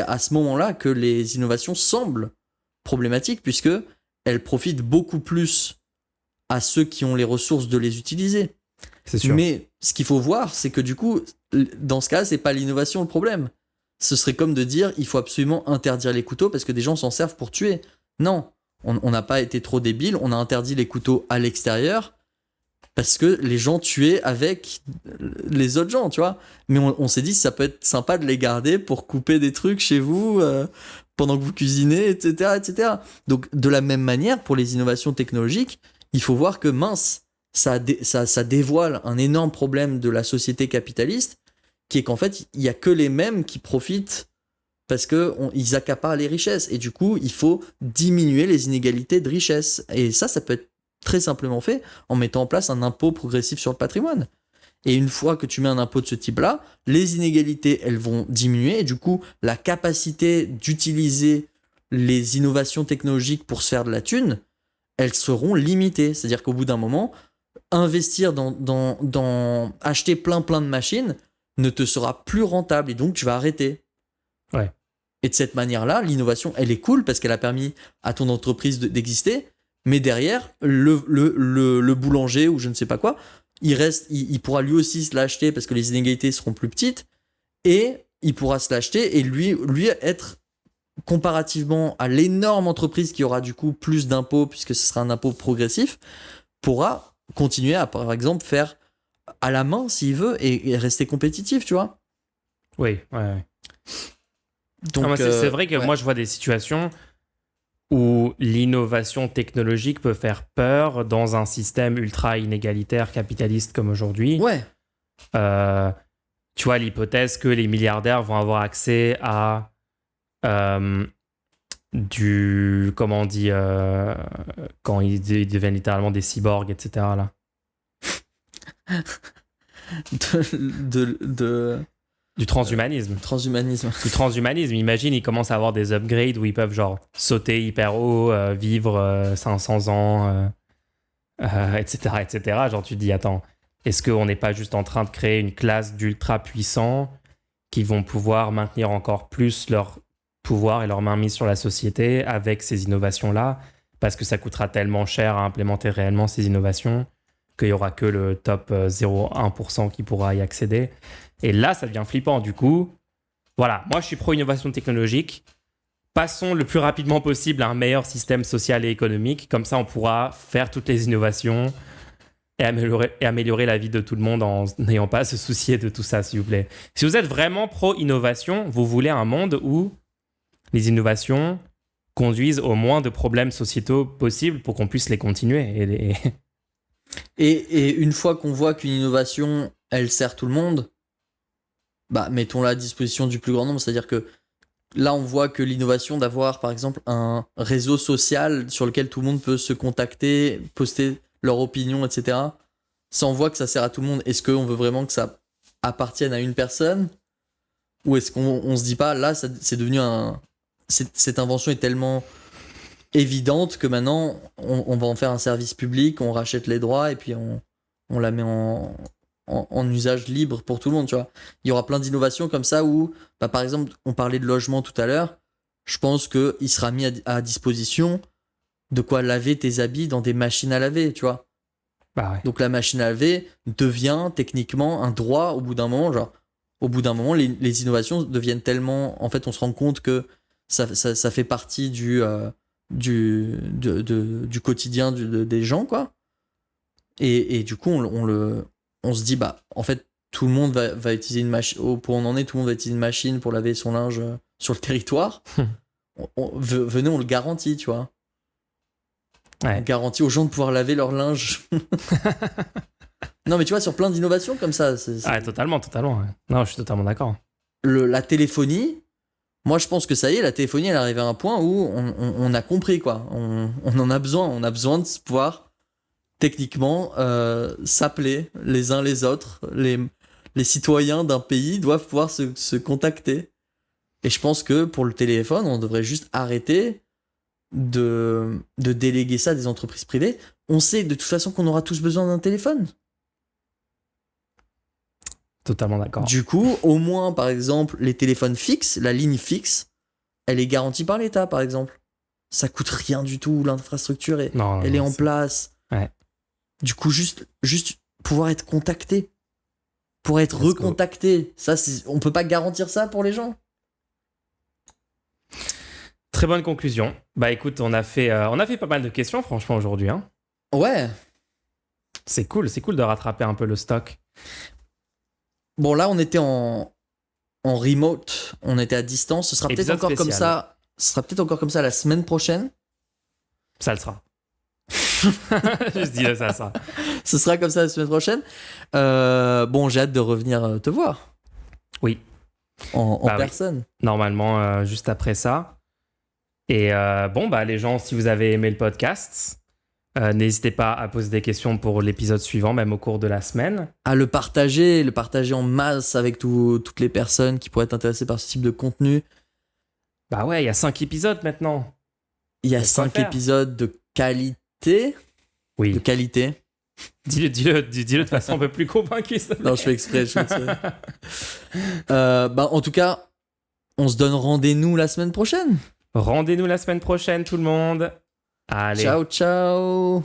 à ce moment-là que les innovations semblent problématiques, puisque elles profitent beaucoup plus à ceux qui ont les ressources de les utiliser. C'est sûr. Mais ce qu'il faut voir, c'est que du coup, dans ce cas, c'est pas l'innovation le problème. Ce serait comme de dire, il faut absolument interdire les couteaux parce que des gens s'en servent pour tuer. Non, on n'a pas été trop débiles, on a interdit les couteaux à l'extérieur parce que les gens tuaient avec les autres gens, tu vois. Mais on s'est dit, ça peut être sympa de les garder pour couper des trucs chez vous pendant que vous cuisinez, etc., etc. Donc, de la même manière, pour les innovations technologiques, il faut voir que mince, ça dévoile un énorme problème de la société capitaliste, qui est qu'en fait, il n'y a que les mêmes qui profitent parce qu'ils accaparent les richesses. Et du coup, il faut diminuer les inégalités de richesse. Et ça peut être très simplement fait en mettant en place un impôt progressif sur le patrimoine. Et une fois que tu mets un impôt de ce type-là, les inégalités, elles vont diminuer. Et du coup, la capacité d'utiliser les innovations technologiques pour se faire de la thune, elles seront limitées. C'est-à-dire qu'au bout d'un moment, investir dans acheter plein de machines ne te sera plus rentable et donc tu vas arrêter. Ouais. Et de cette manière-là, l'innovation, elle est cool parce qu'elle a permis à ton entreprise d'exister. Mais derrière, le boulanger ou je ne sais pas quoi, il pourra lui aussi se l'acheter parce que les inégalités seront plus petites. Et il pourra se l'acheter et lui être comparativement à l'énorme entreprise qui aura du coup plus d'impôts puisque ce sera un impôt progressif, pourra continuer à, par exemple, faire à la main s'il veut et rester compétitif, tu vois. Oui, ouais. Donc, c'est vrai que moi, je vois des situations où l'innovation technologique peut faire peur dans un système ultra inégalitaire capitaliste comme aujourd'hui. Ouais. Tu vois, l'hypothèse que les milliardaires vont avoir accès à comment on dit, quand ils deviennent littéralement des cyborgs, etc. Là. Du transhumanisme. Du transhumanisme. Imagine, ils commencent à avoir des upgrades où ils peuvent genre sauter hyper haut, vivre 500 ans, etc., etc. Genre, tu te dis, attends, est-ce qu'on n'est pas juste en train de créer une classe d'ultra puissants qui vont pouvoir maintenir encore plus leur pouvoir et leur mainmise sur la société avec ces innovations-là, parce que ça coûtera tellement cher à implémenter réellement ces innovations qu'il n'y aura que le top 0,1% qui pourra y accéder. Et là, ça devient flippant. Du coup, voilà, moi je suis pro-innovation technologique. Passons le plus rapidement possible à un meilleur système social et économique. Comme ça, on pourra faire toutes les innovations et améliorer la vie de tout le monde en n'ayant pas à se soucier de tout ça, s'il vous plaît. Si vous êtes vraiment pro-innovation, vous voulez un monde où les innovations conduisent au moins de problèmes sociétaux possibles pour qu'on puisse les continuer. Et une fois qu'on voit qu'une innovation, elle sert tout le monde, bah mettons-la à disposition du plus grand nombre. C'est-à-dire que là, on voit que l'innovation d'avoir, par exemple, un réseau social sur lequel tout le monde peut se contacter, poster leur opinion, etc. Ça, on voit que ça sert à tout le monde. Est-ce qu'on veut vraiment que ça appartienne à une personne ? Ou est-ce qu'on se dit pas, là, c'est devenu cette invention est tellement évidente que maintenant, on va en faire un service public, on rachète les droits et puis on la met en usage libre pour tout le monde, tu vois. Il y aura plein d'innovations comme ça où, bah, par exemple, on parlait de logement tout à l'heure, je pense qu'il sera mis à disposition de quoi laver tes habits dans des machines à laver, tu vois. Bah ouais. Donc la machine à laver devient techniquement un droit au bout d'un moment, genre, au bout d'un moment, les innovations deviennent tellement... En fait, on se rend compte que ça fait partie du quotidien des gens, quoi. Et du coup, on se dit, bah, en fait, tout le monde va utiliser une machine. Pour on en est, tout le monde va utiliser une machine pour laver son linge sur le territoire. Venez, on le garantit, tu vois. Ouais. On garantit aux gens de pouvoir laver leur linge. Non, mais tu vois, sur plein d'innovations comme ça. Ah, totalement. Ouais. Non, je suis totalement d'accord. La téléphonie, moi, je pense que ça y est, la téléphonie, elle est arrivée à un point où on a compris, quoi. On en a besoin. On a besoin de pouvoir, techniquement, s'appeler les uns les autres. Les citoyens d'un pays doivent pouvoir se contacter. Et je pense que pour le téléphone, on devrait juste arrêter de déléguer ça à des entreprises privées. On sait de toute façon qu'on aura tous besoin d'un téléphone. Totalement d'accord. Du coup, au moins, par exemple, les téléphones fixes, la ligne fixe, elle est garantie par l'État, par exemple. Ça coûte rien du tout, l'infrastructure, elle est en place. Ouais. Du coup, juste pouvoir être contacté, pour être recontacté, ça, on peut pas garantir ça pour les gens. Très bonne conclusion. Bah écoute, on a fait pas mal de questions, franchement, aujourd'hui. Hein. Ouais. C'est cool de rattraper un peu le stock. Bon, là, on était en remote, on était à distance. Ce sera peut-être encore comme ça. Ce sera peut-être encore comme ça la semaine prochaine. Ça le sera. Je dis ça. Ce sera comme ça la semaine prochaine. Bon, j'ai hâte de revenir te voir. Oui. En personne. Oui. Normalement, juste après ça. Et les gens, si vous avez aimé le podcast, n'hésitez pas à poser des questions pour l'épisode suivant, même au cours de la semaine. À le partager en masse avec toutes les personnes qui pourraient être intéressées par ce type de contenu. Bah ouais, il y a 5 épisodes maintenant. Il y a 5 épisodes de qualité. Oui. De qualité. Dis-le de façon un peu plus convaincue. Non, je fais exprès. En tout cas, on se donne rendez-vous la semaine prochaine. Rendez-nous la semaine prochaine, tout le monde. Allez. Ciao, ciao.